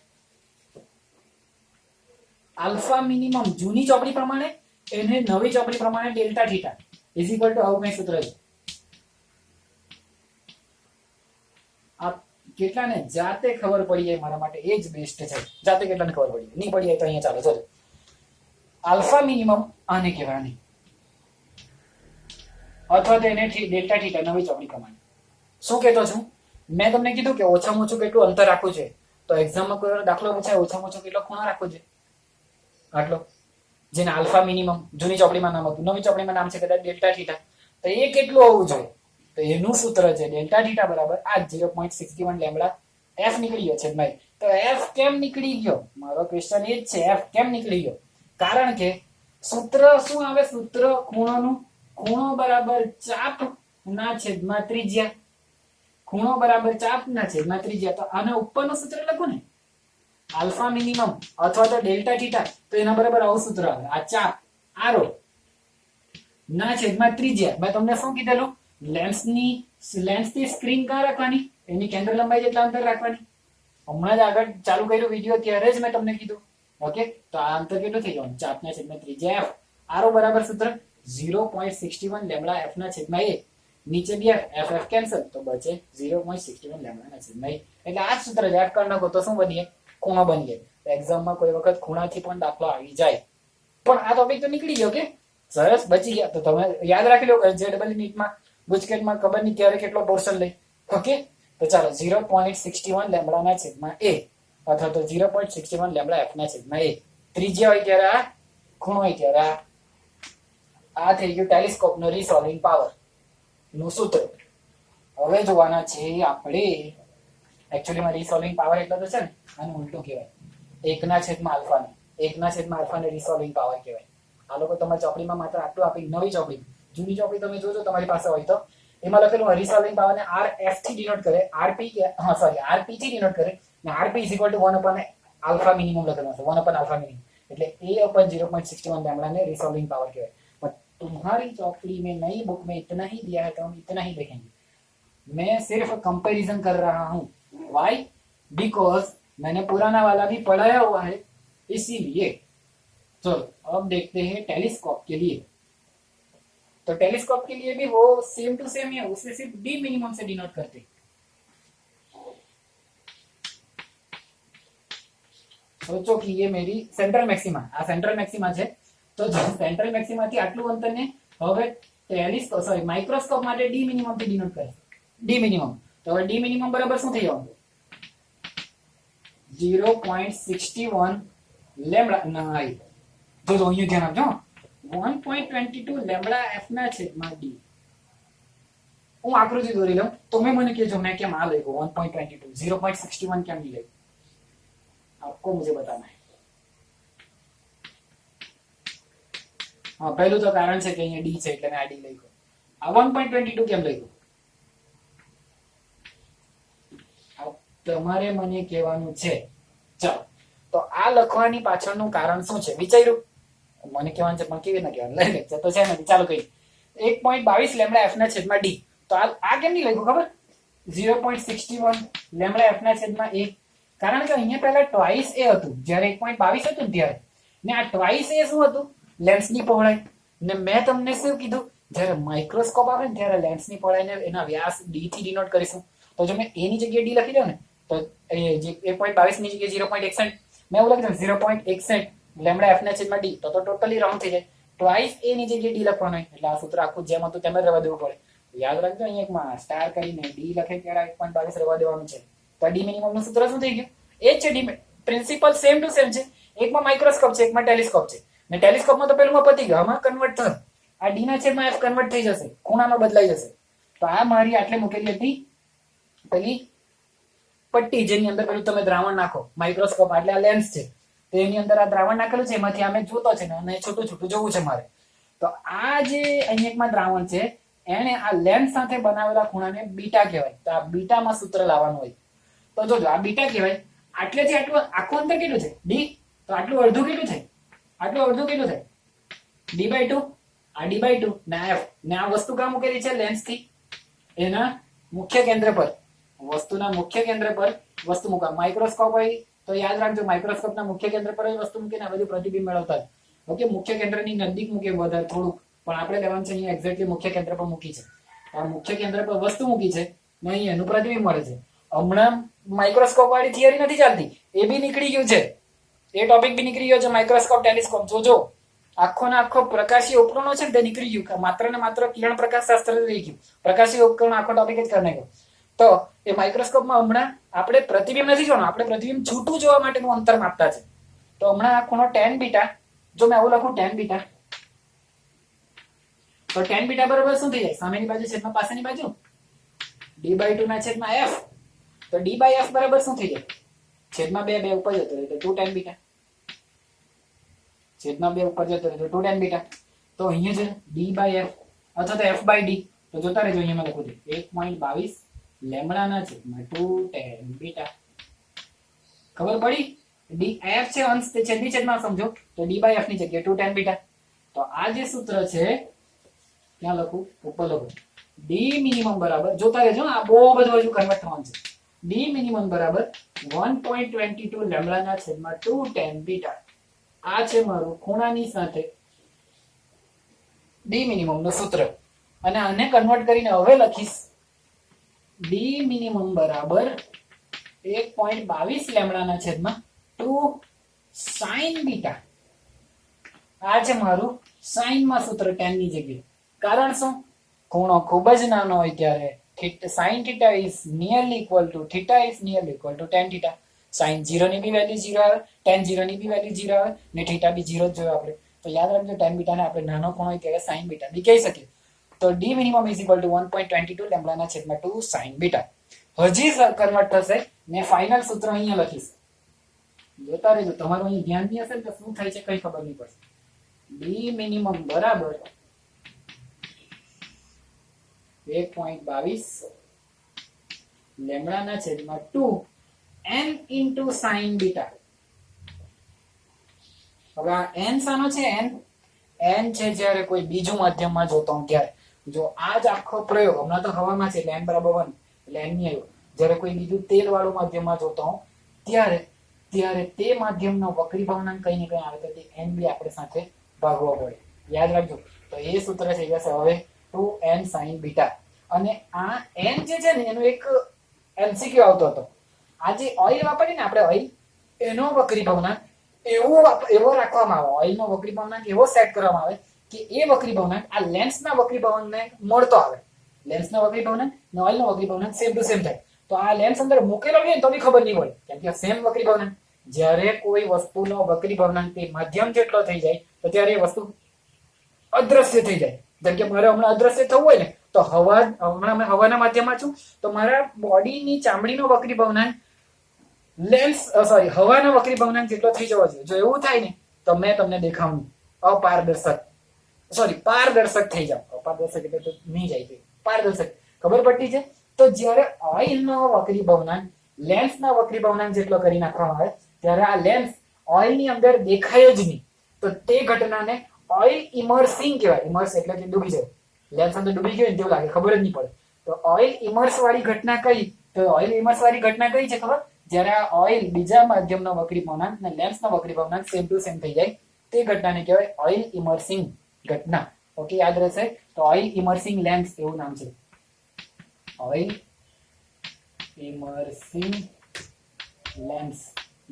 આલ્ફા મિનિમમ જૂની ચોપડી પ્રમાણે એને નવી ચોપડી પ્રમાણે delta theta is equal two આવું કઈ સૂત્ર છે. આ કેટલાને જાતે ખબર પડી જાય મારા માટે એ જ બેસ્ટ છે. જાતે કેટલાને ખબર પડી નહીં પડી જાય તો અહીંયા ચાલો જોજો. આલ્ફા મિનિમમ આને કહેવાની અથવા તો એને ડેલ્ટા થીટા નવી ચોપડી પ્રમાણે. શું કહેતો છું? મેં તમને કીધું કે ઓછામાં ઓછું કેટલું અંતર રાખવું છે. તો એક્ઝામમાં કોઈ દાખલો પૂછાય ઓછામાં ઓછો કેટલો ખૂણો રાખવો છે? આટલો, જેને આલ્ફા મિનિમમ જૂની ચોપડીમાં નામ હતું, નવી ચોપડીમાં નામ છે કદાચ ડેલ્ટા થીટા. તો એ કેટલું હોવું જોઈએ? તો એનું સૂત્ર છે ડેલ્ટા થીટા બરાબર આ 0.61 લેમ્બડા f નીકળી ગયો છે ભાઈ. તો f કેમ નીકળી ગયો? મારો ક્વેશ્ચન એ જ છે, f કેમ નીકળી ગયો? કારણ કે સૂત્ર શું આવે? સૂત્ર ખૂણોનું, ખૂણો બરાબર ચાપ ના છેદમાં ત્રિજ્યા. ખૂણો બરાબર ચાપ ના છેદમાં ત્રિજ્યા. તો આના ઉપરનું સૂત્ર લખો ને, આલ્ફા મિનિમમ અથવા તો ડેલ્ટા થીટા, તો એના બરાબર આવું સૂત્ર આવે. આ ચાપ આરો ના છેદમાં ત્રિજ્યા. મેં તમને શું કીધેલું? લેન્સની સ્ક્રીન ક્યાં રાખવાની? એની કેન્દ્ર લંબાઈ જેટલા અંતર રાખવાની. હમણાં જ આગળ ચાલુ કર્યું વિડીયો ત્યારે જ મેં તમને કીધું. ઓકે, તો આ અંતર કેટલું થઈ જવાનું? ચાપના છેદમાં ત્રિજ્યા f. આરો બરાબર સૂત્ર 0.61 લેમ્બડા f ના છેદમાં a. નીચે બી f f કેન્સલ તો બચે 0.61 લેમ્બડા ના છેદમાં a. એટલે આ જ સૂત્ર યાદ કરી નાખો તો શું બનીએ? ખૂણો બનીએ. એક્ઝામમાં કોઈ વખત ખૂણાથી પણ દાખલો આવી જાય. પણ આ ટોપિક તો નીકળી ગયો કે સરસ, બચી ગયા. તો તમે યાદ રાખી લો કે JEE નીટમાં ગુજકેટમાં ખબર નહીં ક્યારે કેટલો પોર્શન લે. ઓકે, તો ચાલો 0.61 લેમ્બડા ના છેદમાં a અથવા તો 0.61 લેમ્બડા f ના છેદમાં a. ત્રિજ્યા હોય ત્યારે આ, ખૂણો હોય ત્યારે આ થઈ ગયું ટેલિસ્કોપનો રીસોલ્વિંગ પાવર નું સૂત્ર. હવે જોવાના છે આપણે એકચ્યુઅલીમાં રીસોલ્વિંગ પાવર એટલે તો છે ને આનું ઉલટું કહેવાય, 1/α ને. 1/α ને રીસોલ્વિંગ પાવર કહેવાય. આ લોકો તમારી ચોપડીમાં માત્ર આટલું આપી, નવી ચોપડી, જૂની ચોપડી તમે જોજો તમારી પાસે હોય તો એમાં લખેલું રીસોલ્વિંગ પાવર ને rf થી ડિનોટ કરે, rp rp થી ડિનોટ કરે ને rp = 1/α મિનિમમ લખેલું છે, 1/α મિનિમમ. એટલે a/0.61 લેમ્બડા ने रिसॉल्विंग पावर कहें. बट तुम्हारी चौपड़ी में नई बुक में इतना ही दिया है तो हम इतना ही देखेंगे. मैं सिर्फ कंपैरिजन कर रहा हूँ. व्हाई? बिकॉज मैंने पुराना वाला भी पढ़ाया हुआ है, इसीलिए. चलो अब देखते हैं टेलीस्कोप के लिए. तो टेलीस्कोप के लिए भी वो सेम टू सेम ही है, उसमें सिर्फ डी मिनिमम से डिनोट करते हैं. सोचो कि ये मेरी सेंट्रल मैक्सिमा, आ सेंट्रल मैक्सिमा है. तो सेंट्रल मैक्सिमा थी आटલું અંતરને હવે ટેલિસ્કોપ માઇક્રોસ્કોપ માટે ડી મિનિમમ થી ડિનોટ કરે. ડી મિનિમમ તો હવે ડી મિનિમમ બરાબર શું થઈ જવાનું? 0.61 લેમ્બડા નહીં. તો અહીંયા ધ્યાન આપજો, 1.22 લેમ્બડા f ના છેદમાં d. હું આકૃતિ દોરી લઉં તમે મને કહેજો મેં કેમ આ લખ્યું 1.22, 0.61 કેમ નહીં લખ્યું? आपको मुझे बताना है. हाँ, पहलू तो कारण છે કે અહીંયા d છે એટલે મેં આ d લખ્યો. આ 1.22 કેમ લખ્યું? આ તમારે મને કહેવાનું છે. ચાલો, તો આ લખવાની પાછળનું કારણ શું છે વિચાર્યું? મને કહેવાનું છે પણ કેવી ના કહેવાનું, લઈ લેજો તો છે ને. ચાલો કઈ 1.22 લેમ્બડા f ના છેદમાં d. તો આ કેમ નહીં લખ્યું ખબર? 0.61 લેમ્બડા f ના છેદમાં a. કારણ કે અહીંયા પહેલા ટ્વાઇસ એ હતું જ્યારે 1.22 હતું ત્યારે, ને આ ટ્વાઇસ એ શું હતું? લેન્સની પહોળાઈ. ને મેં તમને શું કીધું? જ્યારે માઇક્રોસ્કોપ આવે ને ત્યારે લેન્સની પહોળાઈને એના વ્યાસ d થી ડિનોટ કરીશું. તો જો મેં a ની જગ્યાએ d લખી દઉં ને તો એ જે 1.22 ની જગ્યાએ 0.61 મેં એવું લખી દઉં 0.61 લેમ્બડા f ના છેદમાં d. તો ટોટલી રાઉન્ડ થઈ જાય. ટ્વાઇસ a ની જગ્યાએ d લખવાનું હોય એટલે આ સૂત્ર આખું જેમ હતું તેમ જ રહેવા દેવું પડે. યાદ રાખજો, અહીંયા એકમાં સ્ટાર કરીને ડી લખે ત્યારે 1.22 રહેવા દેવાનું છે. તો ડી મિનિમમ નું સૂત્ર શું થઈ ગયું? એ જ છે D. Principle same to same છે. એકમાં માઇક્રોસ્કોપ છે, એકમાં ટેલિસ્કોપ છે. ને ટેલિસ્કોપમાં તો પેલું પતી ગયું, આમાં કન્વર્ટ થશે. આ ડી ના છેદમાં એફ કન્વર્ટ થઈ જશે, ખૂણામાં બદલાઈ જશે. તો આ મારી આટલે મૂકેલી હતી પેલી પટ્ટી, જેની અંદર પેલું તમે દ્રાવણ નાખો. માઇક્રોસ્કોપ એટલે આ લેન્સ છે, તો એની અંદર આ દ્રાવણ નાખેલું છે, એમાંથી આમે જોતો છે ને, અને છોટું છોટું જોવું છે મારે. તો આ જે અહીંયા એકમાં દ્રાવણ છે, એને આ લેન્સ સાથે બનાવેલા ખૂણાને બીટા કહેવાય. તો આ બીટામાં સૂત્ર લાવવાનું હોય. તો જોજો, આ બીટા કહેવાય. આટલેથી આટલું આખું અંતર કેટલું છે? ડી. તો આટલું અડધું કેટલું થાય? આટલું અડધું કેટલું થાય? d/2. આ d/2 ને f ને આ વસ્તુ કાં મૂકેલી છે? લેન્સ થી એના મુખ્ય કેન્દ્ર પર, વસ્તુના મુખ્ય કેન્દ્ર પર વસ્તુ મૂકા. માઇક્રોસ્કોપ હોય તો યાદ રાખજો, માઇક્રોસ્કોપના મુખ્ય કેન્દ્ર પર વસ્તુ મૂકીને બધું પ્રતિબિંબ મેળવતા જ. ઓકે, મુખ્ય કેન્દ્રની નજીક મૂકે વધારે થોડુંક, પણ આપણે લેવાનું છે અહીંયા એક્ઝેક્ટલી મુખ્ય કેન્દ્ર પર મૂકી છે. આ મુખ્ય કેન્દ્ર પર વસ્તુ મૂકી છે ને અહીં એનું પ્રતિબિંબ મળે છે. હમણાં માઇક્રોસ્કોપ વાળી થિયરી નથી ચાલતી, એ બી નીકળી ગયું છે. એ ટોપિક બી નીકળી ગયો છે. માઇક્રોસ્કોપ, ટેલિસ્કોપ જોજો, આખો ને આખો પ્રકાશી ઉપકરણો છે ને તે નીકળી ગયું. માત્ર ને માત્ર કિરણ પ્રકાશ શાસ્ત્ર રહી ગયું. પ્રકાશી ઉપકરણ આખો ટોપિક જ કરી નાખ્યો. તો એ માઇક્રોસ્કોપમાં હમણાં આપણે પ્રતિબિંબ નથી જોવાનું, આપણે પ્રતિબિંબ છૂટું જોવા માટેનું અંતર માપતા છે. તો હમણાં આ ખૂણો tan બીટા, જો મેં આવું લખું tan બીટા, તો tan બીટા બરાબર શું થઈ જાય? સામેની બાજુ છેદમાં પાછળની બાજુ d/2 ના છેદમાં f. તો d/f બરાબર શું થઈ જાય? છેદમાં 2 2 ઉપર જતો રહે તો 2 tan બીટા, છેદમાં 2 ઉપર જતો રહે તો 2 tan બીટા. તો અહીંયા છે d/f અથવા તો f/d. તો જોતા રહેજો, અહીંયા મેં લખું છું 1.22 લેમ્બડા ના છેદમાં 2 tan બીટા. ખબર પડી? f છે અંશ, તે છેદની છેદમાં સમજો, તો d/f ની જગ્યાએ 2 tan બીટા. તો આ જે સૂત્ર છે ક્યાં લખું? ઉપર લખું. d મિનિમમ બરાબર, જોતા રહેજો, આ બહુ બધું હજુ કન્વર્ટ થવાનું છે. d મિનિમમ બરાબર 1.22 લેમ્બડા ના છેદમાં 2 tan બીટા. આ છે મારું ખૂણાની સાથે d મિનિમમ નું સૂત્ર. અને આને કન્વર્ટ કરીને હવે લખીશ d મિનિમમ બરાબર 1.22 લેમ્બડા ના છેદમાં 2 sin બીટા. આ છે મારું sin માં સૂત્ર tan ની જગ્યાએ. કારણ શું? ખૂણો ખૂબ જ નાનો હોય ત્યારે sin theta is nearly equal to theta is nearly equal to tan theta. sin 0 ની બી વેલ્યુ 0 આવે, tan 0 ની બી વેલ્યુ 0 આવે ને theta બી 0 જ જોયો આપણે. તો યાદ રાખજો, tan બીટા ને આપણે નાનો ખૂણો હોય ત્યારે sin બીટા બી કહી શકીએ. તો d minimum is equal to 1.22 lambda ના છેદમાં 2 sin બીટા. હજી કન્વર્ટ થશે ને ફાઇનલ સૂત્ર અહીંયા લખીશ. જોતા રહેજો, તમારું અહીં ધ્યાન નહીં હશે તો શું થાય છે કઈ ખબર નહીં પડશે. d મિનિમમ બરાબર 1.22 લેમ્બડા ના છેદમાં 2 n into sin બીટા. હવે આ n શાનો છે? n છે જ્યારે કોઈ બીજું માધ્યમમાં જોતો હું ત્યારે. જો આ જ આખો પ્રયોગ હમણાં તો હવામાં છે એટલે n બરાબર 1 એટલે n ની આવ્યો. જ્યારે કોઈ બીજું તેલ વાળું માધ્યમમાં જોતો હું ત્યારે તે માધ્યમનો વક્રીભાવનાંક કઈ ને કઈ આવે તો તે n બી આપણે સાથે ભાગવો પડે. યાદ રાખજો. તો એ સૂત્ર થઈ જશે હવે 2n sin બીટા. અને આ n જે છે ને એનો એક MCQ આવતો હતો. આ જે ઓઇલ વાપરીએ ને આપણે ઓઇલ, એનો વક્રીભાવનાંક એવો રાખવામાં આવે, ઓઇલનો વક્રીભાવનાંક એવો સેટ કરવામાં આવે કે એ વક્રીભાવનાંક આ લેન્સના વક્રીભાવનાંકને મળતો આવે. લેન્સનો વક્રીભાવનાંક અને ઓઇલનો વક્રીભાવનાંક સેમ ટુ સેમ થાય. તો આ લેન્સ અંદર મૂકેલો હોય તો બી ખબર નહીં પડે, કેમ કે સેમ વક્રીભાવનાંક. જ્યારે કોઈ વસ્તુનો વક્રીભાવનાંક તે માધ્યમ જેટલો થઈ જાય તો ત્યારે એ વસ્તુ અદ્રશ્ય થઈ જાય. જેમ કે મારે હમણાં અદ્રશ્ય થવું હોય ને તો હમણાં મેં હવાના માધ્યમમાં છું તો મારા બોડીની ચામડીનો વક્રીભાવનાંક હવાના વક્રીભાવનાંક જેટલો થઈ જવો જોઈએ. જો એવું થાય ને તો મેં તમને દેખાવું પારદર્શક થઈ જાવ. અપારદર્શક એટલે તો નહીં જાય છે, પારદર્શક. ખબર પડતી છે? તો જ્યારે ઓઇલનો વક્રીભાવનાંક લેન્સના વક્રીભાવનાંક જેટલો કરી નાખવામાં આવે ત્યારે આ લેન્સ ઓઇલની અંદર દેખાય જ નહીં. તો તે ઘટનાને ઓઇલ ઇમર્સિંગ કહેવાય. ઇમર્સ એટલે કે ડૂબી જાય. લેન્સ અંદર ડૂબી ગયો ને તેવું લાગે, ખબર જ નહીં પડે. તો ઓઇલ ઇમર્સ વાળી ઘટના કઈ? તો ઓઇલ ઇમર્સ વાળી ઘટના કઈ છે ખબર? જ્યારે આ ઓઇલ બીજા માધ્યમનો વક્રીભાવનાંક અને લેન્સનો વક્રીભાવનાંક સેમ ટુ સેમ થઈ જાય તે ઘટનાને કહેવાય ઓઇલ ઇમર્સિંગ ઘટના. ઓકે, યાદ રહેશે. તો ઓઇલ ઇમર્સિંગ લેન્સ એવું નામ છે. Oil immersing lens.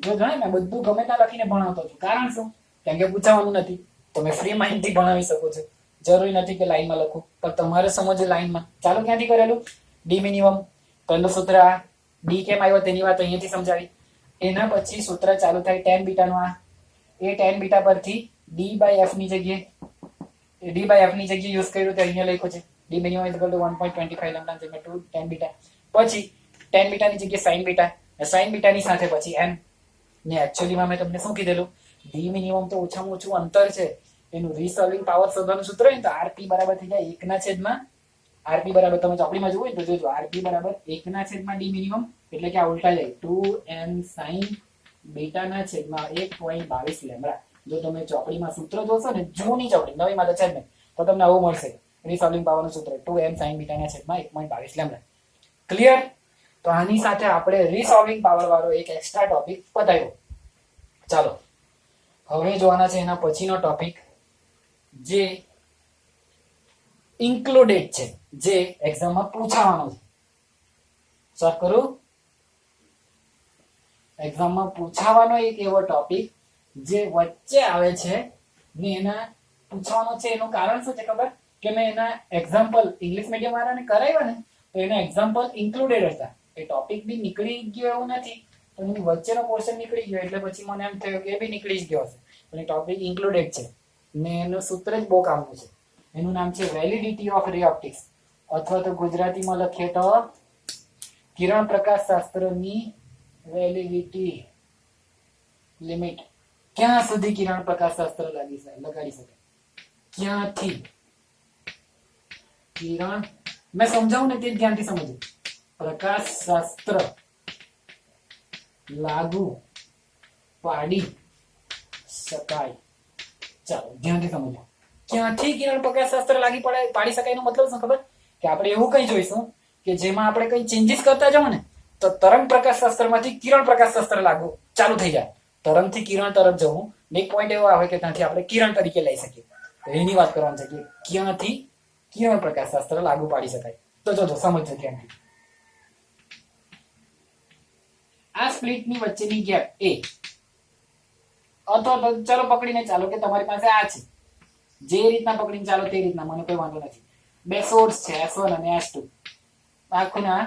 જો જાણે મેં બધું ગમે ત્યાં લખીને ભણાવતો છું. કારણ શું? કેમ કે પૂછવાનું નથી, તમે ફ્રી માઇન્ડ થી ભણાવી શકો છો. જરૂરી નથી કે લાઈનમાં લખું, પણ તમારે સમજો લાઈનમાં. ચાલો ક્યાંથી કરેલું? ડી મિનિમમ પહેલું સૂત્ર આ. ડી કેમ આવ્યો તેની વાત અહીંયાથી સમજાવી. એના પછી સૂત્ર ચાલુ થાય ટેન બીટાનું. આ એ ટેન બીટા પરથી ડી બાય એફ ની જગ્યાએ યુઝ કર્યું તે અહીંયા લખ્યું છે. D minimum is equal two 1.25 lambda જગ્યાએ 2 ટેન બીટા. પછી ટેન બીટાની જગ્યાએ સાઇન બીટા. સાઇન બીટાની સાથે પછી એન ને એકચ્યુઅલીમાં મેં તમને શું કીધેલું? ડી મિનિમમ તો ઓછામાં ઓછું અંતર છે એનું રીસોલ્વિંગ પાવર શોધવાનું સૂત્ર હોય ને તો આરપી બરાબર થઈ જાય 1/, આરપી બરાબર તમે ચોપડીમાં જોવો તો જોજો આરપી બરાબર 1/, ડી મિનિમમ એટલે કે આ ઉલટા જાય 2n sin બીટાના છેદમાં 1.22 લેમ્ડા. જો તમે ચોપડીમાં સૂત્ર જોશો ને, જૂની ચોપડી, નવીમાં તો છે જ નહીં, તો તમને આવું મળશે રીસોલ્વિંગ પાવરનું સૂત્ર 2n sin બીટાના છેદમાં 1.22 લેમ્ડા. ક્લિયર? તો આની સાથે આપણે રીસોલ્વિંગ પાવર વાળો એક એક્સ્ટ્રા ટોપિક પતાવ્યો. ચાલો હવે જોવાના છે એના પછીનો ટોપિક જે ઇન્ક્લુડેડ છે, જે એક્ઝામમાં પૂછાવાનો છે. સર કરું? એક્ઝામમાં પૂછાવાનો એક એવો ટોપિક જે વચ્ચે આવે છે ને એના પૂછવાનો છે. એનું કારણ શું છે ખબર? કે મેં એના એક્ઝામ્પલ ઇંગ્લિશ મીડિયમ વાળાને કરાવ્યા ને તો એના એક્ઝામ્પલ ઇન્ક્લુડેડ હતા. એ ટોપિક બી નીકળી ગયો એવું નથી, પણ એની વચ્ચેનો પોર્શન નીકળી ગયો એટલે પછી મને એમ થયું કે એ બી નીકળી જ ગયો હશે, પણ એ ટોપિક ઇન્ક્લુડેડ છે ને એનું સૂત્ર જ બહુ કામનું છે. એનું નામ છે વેલિડિટી ઓફ રે ઓપ્ટિક્સ, અથવા તો ગુજરાતીમાં લખીએ તો કિરણ પ્રકાશ શાસ્ત્રની વેલિડિટી લિમિટ. ક્યાં સુધી કિરણ પ્રકાશ શાસ્ત્ર લગાડી શકે? ક્યાંથી કિરણ, મેં સમજાવું ને તે જ ધ્યાનથી સમજો. પ્રકાશ શાસ્ત્ર લાગુ પાડી શકાય. ચાલો ધ્યાનથી સમજો. ક્યાંથી કિરણ પ્રકાશ શાસ્ત્ર પાડી શકાય એનો મતલબ શું ખબર? કે આપણે એવું કઈ જોઈશું કે જેમાં આપણે કઈ ચેન્જીસ કરતા જાવ ને તો તરંગ પ્રકાશ શાસ્ત્રમાંથી કિરણ પ્રકાશ શાસ્ત્ર લાગુ ચાલુ થઈ જાય. તરંગથી કિરણ તરફ જવું, એક પોઈન્ટ એવો આવે કે ત્યાંથી આપણે કિરણ તરીકે લઈ શકીએ. એની વાત કરવાની છે કે ક્યાંથી કિરણ પ્રકાશ શાસ્ત્ર લાગુ પાડી શકાય. તો જોજો સમજજો ધ્યાનથી. આ સ્પ્લિટની વચ્ચેની ગેપ એ, અથવા તો ચલો પકડીને ચાલો કે તમારી પાસે આ છે, જે રીતના પકડીને ચાલો તે રીતના, મને કોઈ વાંધો નથી. બે સોર્સ છે S1 અને S2. આખું ના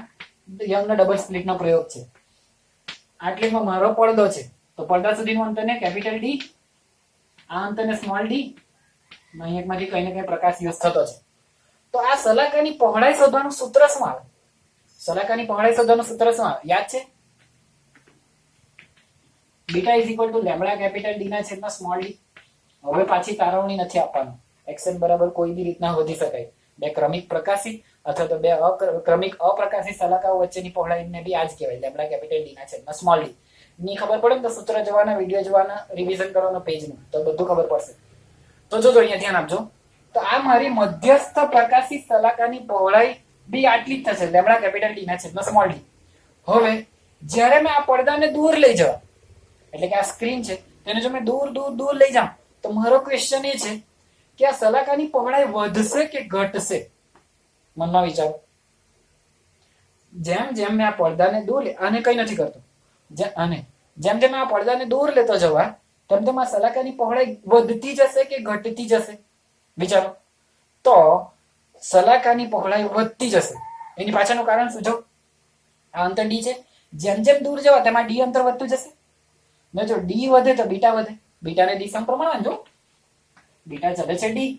યંગના ડબલ સ્પ્લિટનો પ્રયોગ છે. આટલીમાં મારો પડદો છે તો પડદા સુધીનું અંતરને કેપિટલ ડી, આ અંતરને સ્મોલ ડી, અહીંયામાંથી કઈ ને કઈ પ્રકાશ યુઝ થતો છે. તો આ સલાકાની પહોળાઈ શોધવાનું સૂત્ર શું આવે? સલાકાની પહોળાઈ શોધવાનું સૂત્ર શું આવે? યાદ છે? Beta is equal to lambda capital D ના છેદમાં સ્મોલ ડી. હવે પાછી તારવણી નથી આપવાનું. એક્સએન બરાબર કોઈ બી રીતના વધી શકાય. બે ક્રમિક પ્રકાશી અથવા તો બે ક્રમિક અપ્રકાશી સલાકાઓ વચ્ચેની પહોળાઈને બી આ જ કહેવાય, લેમ્બડા કેપિટલ ડી ના છેદમાં સ્મોલ ડી. ની ખબર પડે ને તો સૂત્ર જોવાના, વિડીયો જોવાના, રિવિઝન કરવાનો પેજનું, તો બધું ખબર પડશે. તો જોજો અહીંયા ધ્યાન આપજો. તો આ મારી મધ્યસ્થ પ્રકાશી સલાકાની પહોળાઈ બી આટલી જ થશે, લેમ્બડા કેપિટલ ડી ના છેદમાં સ્મોલ ડી. હવે જ્યારે મેં આ પડદાને દૂર લઈ જવા, એટલે કે આ સ્ક્રીન છે તેને જો મેં દૂર લઈ જાઉં તો મારો ક્વેશ્ચન એ છે કે આ સલાકાની પહોળાઈ વધશે કે ઘટશે? મનમાં વિચારો. જેમ જેમ મેં આ પડદાને દૂર આને કઈ નથી કરતો, અને જેમ જેમ આ પડદાને દૂર લેતો જવા તેમ તેમ આ સલાકાની પહોળાઈ વધતી જશે કે ઘટતી જશે? વિચારો. તો સલાકાની પહોળાઈ વધતી જશે. એની પાછળનું કારણ શું? જો આ અંતર ડી છે, જેમ જેમ દૂર જવા તેમાં ડી અંતર વધતું જશે ને. જો ડી વધે તો બીટા વધે. બીટાને ડી સમપ્રમાણ, જો બીટા ચાલે છે ડી,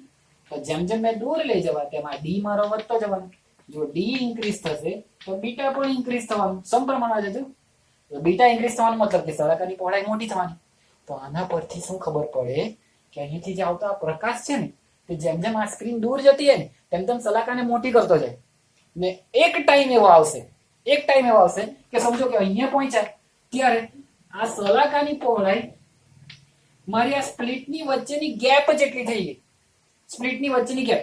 તો જેમ જેમ મેં દૂર લઈ જવા તેમાં ડી મારો વધતો જવાનો. જો ડી ઇન્ક્રીઝ થશે તો બીટા પણ ઇન્ક્રીઝ થવાનું, સમપ્રમાણ છે. જો બીટા ઇન્ક્રીઝ થવાનો મતલબ કે સલાકાની પહોળાઈ મોટી થવાની. તો આના પરથી શું ખબર પડે કે અહીંથી જે આવતો આ પ્રકાશ છે ને તે જેમ જેમ આ સ્ક્રીન દૂર જતી હોય ને તેમ તેમ સલાકાને મોટી કરતો જાય ને એક ટાઈમ એવો આવશે કે સમજો કે અહીંયા પહોંચ્યા ત્યારે આ સલાકાની પહોળાઈ મારી આ સ્પ્લિટની વચ્ચેની ગેપ જેટલી થઈ ગઈ. સ્પ્લિટની વચ્ચેની ગેપ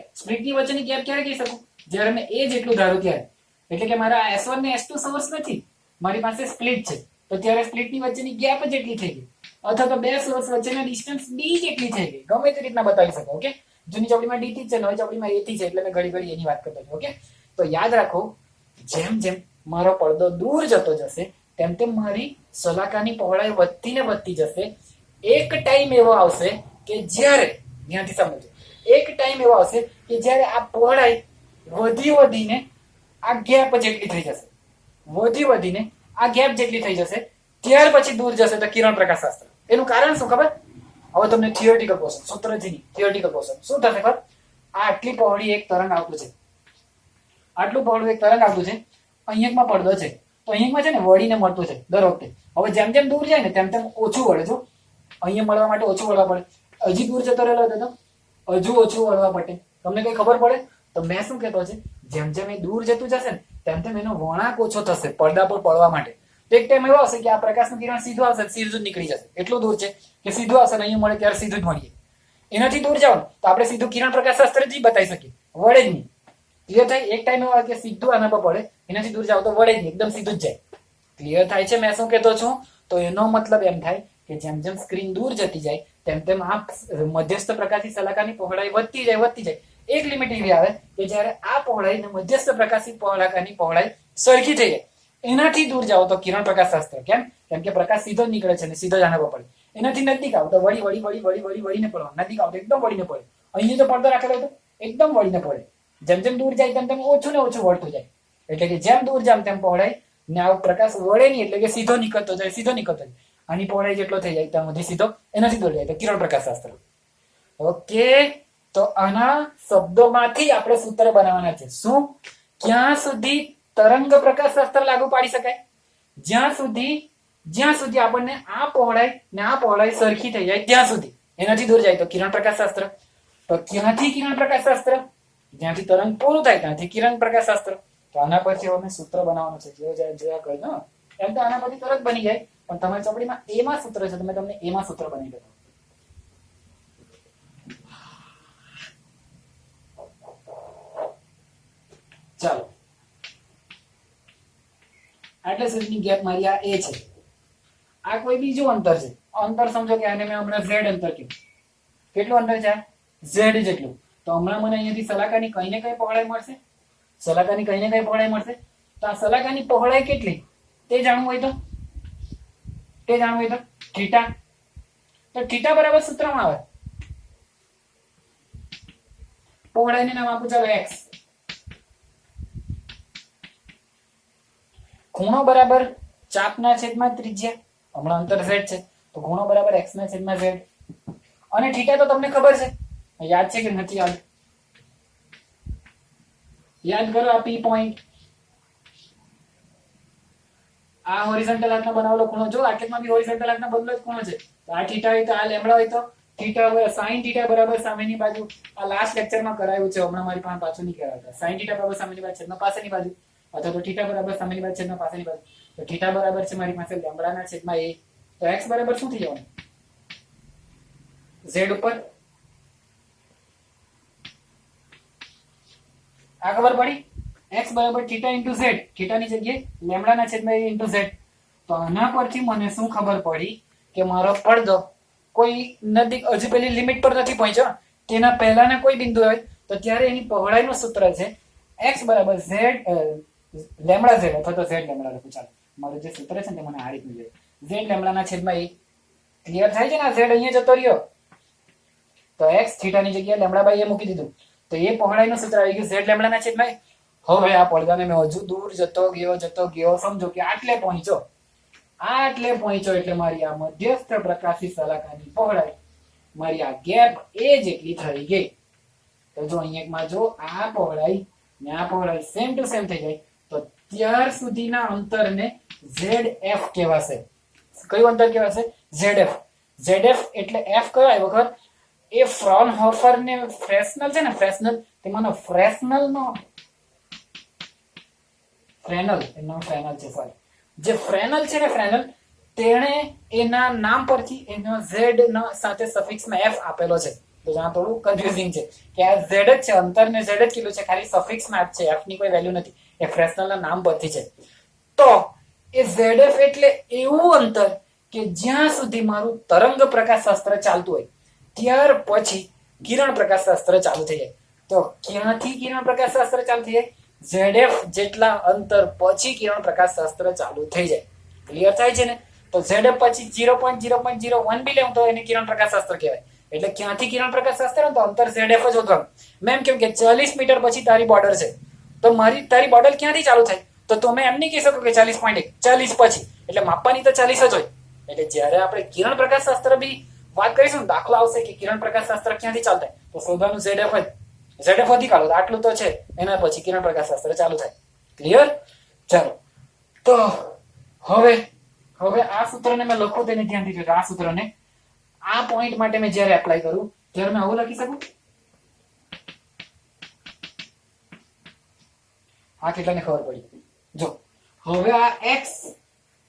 ક્યારે કહી શકું? જ્યારે મેં એ જેટલું ધારું ત્યારે. એટલે કે મારા S1 ને S2 સોર્સ નથી, મારી પાસે સ્પ્લિટ છે, તો ત્યારે સ્પ્લિટની વચ્ચેની ગેપ જેટલી થઈ ગઈ, અથવા તો બે સોર્સ વચ્ચેના ડિસ્ટન્સ ડી જેટલી થઈ ગઈ. ગમે તે રીતના બતાવી શકો. ઓકે, જૂની ચોપડીમાં ડી થી છે, નવી ચોપડીમાં એ થી છે, એટલે મેં ઘડી એની વાત કરતો છું. ઓકે, તો યાદ રાખો, જેમ જેમ મારો પડદો દૂર જતો જશે તેમ તેમ મારી સલાકાની પહોળાઈ વધતી જશે. એક ટાઈમ એવો આવશે કે જ્યારે, ધ્યાનથી સમજો, એક ટાઈમ એવો આવશે કે જ્યારે આ પહોળાઈ વધીને આ ગેપ જેટલી થઈ જશે, વધીને આ ગેપ જેટલી થઈ જશે, ત્યાર પછી દૂર જશે તો કિરણ પ્રકાશ શાસ્ત્ર. એનું કારણ શું ખબર? હવે તમને થિયોરિટિકલ પોર્શન, સૂત્રથી નહીં, થિયોરિટિકલ પોર્શન શું થશે ખબર? આ આટલી પહોળી એક તરંગ આવતું છે, આટલું પહોળું એક તરંગ આવતું છે, અહીંયામાં પડદો છે, તો અહીંયામાં છે ને વળીને મળતું છે દર વખતે. હવે જેમ જેમ દૂર જાય ને તેમ તેમ ઓછું વળે. જો અહીંયા મળવા માટે ઓછું વળવા પડે, હજી દૂર જતો રહેલો હતો તો હજુ ઓછું વળવા પડે. તમને કઈ ખબર પડે? તો મેં શું કહેતો છે, જેમ જેમ એ દૂર જતું જશે ને તેમ તેમ એનો વળાંક ઓછો થશે પડદા પર પડવા માટે. તો એક ટાઈમ એવો આવશે કે આ પ્રકાશનું કિરણ સીધું આવશે, સીધું જ નીકળી જશે. એટલું દૂર છે કે સીધું આવશે ને અહીંયા મળે ત્યારે સીધું જ મળીએ. એનાથી દૂર જાઓ તો આપણે સીધું કિરણ પ્રકાશ શાસ્ત્ર જ બતાવી શકીએ, વળે જ નહીં. ક્લિયર થાય? એક ટાઈમ એવો આવે કે સીધું આના પર પડે, એનાથી દૂર જાઓ તો વળે જ નહીં, એકદમ સીધું જ જાય. ક્લિયર થાય છે મેં શું કહેતો છું? તો એનો મતલબ એમ થાય કે જેમ જેમ સ્ક્રીન દૂર જતી જાય તેમ તેમ આ મધ્યસ્થ પ્રકાશી શલાકાની પહોળાઈ વધતી જાય. એક લિમિટ એવી આવે કે જ્યારે આ પહોળાઈ અને મધ્યસ્થ પ્રકાશી શલાકાની પહોળાઈ સરખી થઈ જાય, એનાથી દૂર જાઓ તો કિરણ પ્રકાશ શાસ્ત્ર. કેમ કે પ્રકાશ સીધો જ નીકળે છે ને સીધો જ આના પર પડે. એનાથી નજીક આવો તો વળીને પડવા, નજીક આવો તો એકદમ વળીને પડે. અહીંયા તો પડદો રાખેલો હતો એકદમ વળીને પડે. જેમ જેમ દૂર જાય તેમ તેમ ઓછું ને ઓછું વળતું જાય. એટલે કે જેમ દૂર જામ તેમ પહોળાઈ ને આ પ્રકાશ વળે નહીં, એટલે કે સીધો નીકળતો જાય. આની પહોળાઈ જેટલો થઈ જાય ત્યાં સુધી સીધો એનાથી દૂર જાય તો કિરણ પ્રકાશ શાસ્ત્ર. ઓકે, તો આના શબ્દોમાંથી આપણે સૂત્ર બનાવવાના છે. શું? ક્યાં સુધી તરંગ પ્રકાશ શાસ્ત્ર લાગુ પાડી શકાય? જ્યાં સુધી આપણને આ પહોળાઈ ને આ પહોળાઈ સરખી થઈ જાય ત્યાં સુધી. એનાથી દૂર જાય તો કિરણ પ્રકાશ શાસ્ત્ર. તો ક્યાંથી કિરણ પ્રકાશ શાસ્ત્ર? જ્યાંથી તરંગ પૂરું થાય ત્યાંથી કિરણ પ્રકાશ શાસ્ત્ર. તો આના પરથી અમે સૂત્ર બનાવવાનું છે. જોયા કરો એમ તો આના પરથી તરત બની જાય, પણ તમારી ચોપડીમાં એમાં સૂત્ર છે, તમે તમને એમાં સૂત્ર બનાવી દેતો. ચાલો, આટલે સુધીની ગેપ મારી આ એ છે. આ કોઈ બીજું અંતર છે. અંતર સમજો કે આને મેં હમણાં ઝેડ અંતર કીધું. કેટલું અંતર છે? ઝેડ જેટલું. તો હમણાં મને અહીંયાથી શલાકાની કઈ ને કઈ પહોળાઈ મળશે. તો આ શલાકાની પહોળાઈ કેટલી તે જાણવું હોય તો થીટા. તો થીટા બરાબર સૂત્રમાં આવે, પહોળાઈને નામ આપું ચાલો x. ખૂણો બરાબર ચાપના છેદમાં ત્રિજ્યા. હમણાં અંતર z છે તો ખૂણો બરાબર x ના છેદમાં z. અને થીટા તો તમને ખબર છે, યાદ છે કે નથી યાદ? યાદ કરો આ પી પોઈન્ટ, આ હોરિઝોન્ટલ આર્કનો બનાવેલો ખૂણો. જો આટલેમાં બી હોરિઝોન્ટલ આર્કનો બદલો જ ખૂણો છે. તો આ થીટા હોય તો આ લેમ્બડા હોય તો થીટા સાઈન થીટા બરાબર સામેની બાજુ. આ લાસ્ટ લેક્ચરમાં કરાયું છે, હમણાં મારી પાસે પાછું નહીં કરાવતા. સાઈન થીટા બરાબર સામેની બાજુ છેદમાં પાછળની બાજુ, અથવા તો થીટા બરાબર સામેની બાજુ છેદમાં પાછળની બાજુ. તો થીટા બરાબર છે મારી પાસે લેમ્બડાના છેદમાં a. તો x બરાબર શું થઈ જવાનું? z ઉપર. આ ખબર પડી? x બરાબર થીટા ઇન્ટુ z, થીટાની જગ્યાએ લેમ્બડાના છેદમાં a ઇન્ટુ z. તો આના પરથી મને શું ખબર પડી કે મારો પડદો કોઈ નજીક હજુ પેલી લિમિટ પર નથી પહોંચ્યો, તેના પહેલાના કોઈ બિંદુ હોય તો ત્યારે એની પહોળાઈનું સૂત્ર છે x બરાબર z લેમ્બડા z, અથવા તો z લેમ્બડા લખું. ચાલો, મારું જે સૂત્ર છે ને તે મને આ રીતનું જોઈએ, z લેમ્બડાના છેદમાં a. ક્લિયર થાય છે ને? આ z અહીંયા જતો રહ્યો તો x થીટાની જગ્યાએ લેમ્બડા બાય a મૂકી દીધું, તો એ પહોળાઈનું સૂત્ર આવી ગયું z લેમ્બડાના છેદમાં a. હવે આ પડદાને મેં હજુ દૂર જતો ગયો, સમજો કે આટલે પહોંચ્યો એટલે મારી આ મધ્યસ્થ પ્રકાશી શલાકાની પહોળાઈ, મારી આ ગેપ એ જેટલી થઈ ગઈ. તો જો અહીંયામાં જો આ પહોળાઈ ને આ પહોળાઈ સેમ ટુ સેમ થઈ જાય તો ત્યાર સુધીના અંતરને ZF કહેવાશે. કયું અંતર કહેવાશે? ZF. ZF એટલે F કયો આવ્યો ખબર? એ ફ્રોનહોફર ને ફ્રેસ્નલ છે ને, ફ્રેસ્નલ, તેમાંનો ફ્રેસ્નલનો ફ્રેનલ, એનો ફ્રેનલ છે, સોરી, જે ફ્રેનલ છે ને, ફ્રેનલ, તેણે એના નામ પરથી એનો z સાથે સફિક્સમાં f આપેલો છે. તો જ્યાં થોડું કન્ફ્યુઝિંગ છે કે આ z જ છે, અંતરને z જ કીધું છે, ખાલી સફિક્સમાં જ છે, f ની કોઈ વેલ્યુ નથી. એ ફ્રેસ્નલના નામ પરથી છે. તો એ ZF એટલે એવું અંતર કે જ્યાં સુધી મારું તરંગ પ્રકાશ શાસ્ત્ર ચાલતું હોય ત્યાર પછી કિરણ પ્રકાશ શાસ્ત્ર ચાલુ થઈ જાય. તો ક્યાંથી કિરણ પ્રકાશ શાસ્ત્ર ચાલુ થઈ જાય? ZF જેટલા અંતર પછી કિરણ પ્રકાશ શાસ્ત્ર ચાલુ થઈ જાય. ક્લિયર થાય છે ને? તો ZF પછી 0.0.01 બી લેવું તો એને કિરણ પ્રકાશ શાસ્ત્ર કહેવાય. એટલે ક્યાંથી કિરણ પ્રકાશ શાસ્ત્ર તો અંતર ZF જ હોતું. મેં એમ કેમ કે 40 મીટર પછી તારી બોર્ડર છે, તો તારી બોર્ડર ક્યાંથી ચાલુ થાય? તો તમે એમ નહીં કહી શકો કે 40.1, 40 પછી, એટલે માપવાની તો 40 જ હોય. એટલે જ્યારે આપણે કિરણ પ્રકાશ શાસ્ત્ર બી વાત કરીશું, દાખલો આવશે કે કિરણ પ્રકાશ શાસ્ત્ર ક્યાંથી ચાલુ થાય, તો શોધવાનું ZF જ. ZF વધી કાઢો, આટલું તો છે, એના પછી કિરણ પ્રકાશ શાસ્ત્ર ચાલુ થાય. ક્લિયર? ચાલો, તો હવે આ સૂત્રને મેં લખું તેને ધ્યાનથી જોજો. આ સૂત્રને આ પોઈન્ટ માટે મેં જ્યારે એપ્લાય કરું ત્યારે મેં આવું લખી શકું. આ કેટલાને ખબર પડી? જો હવે આ x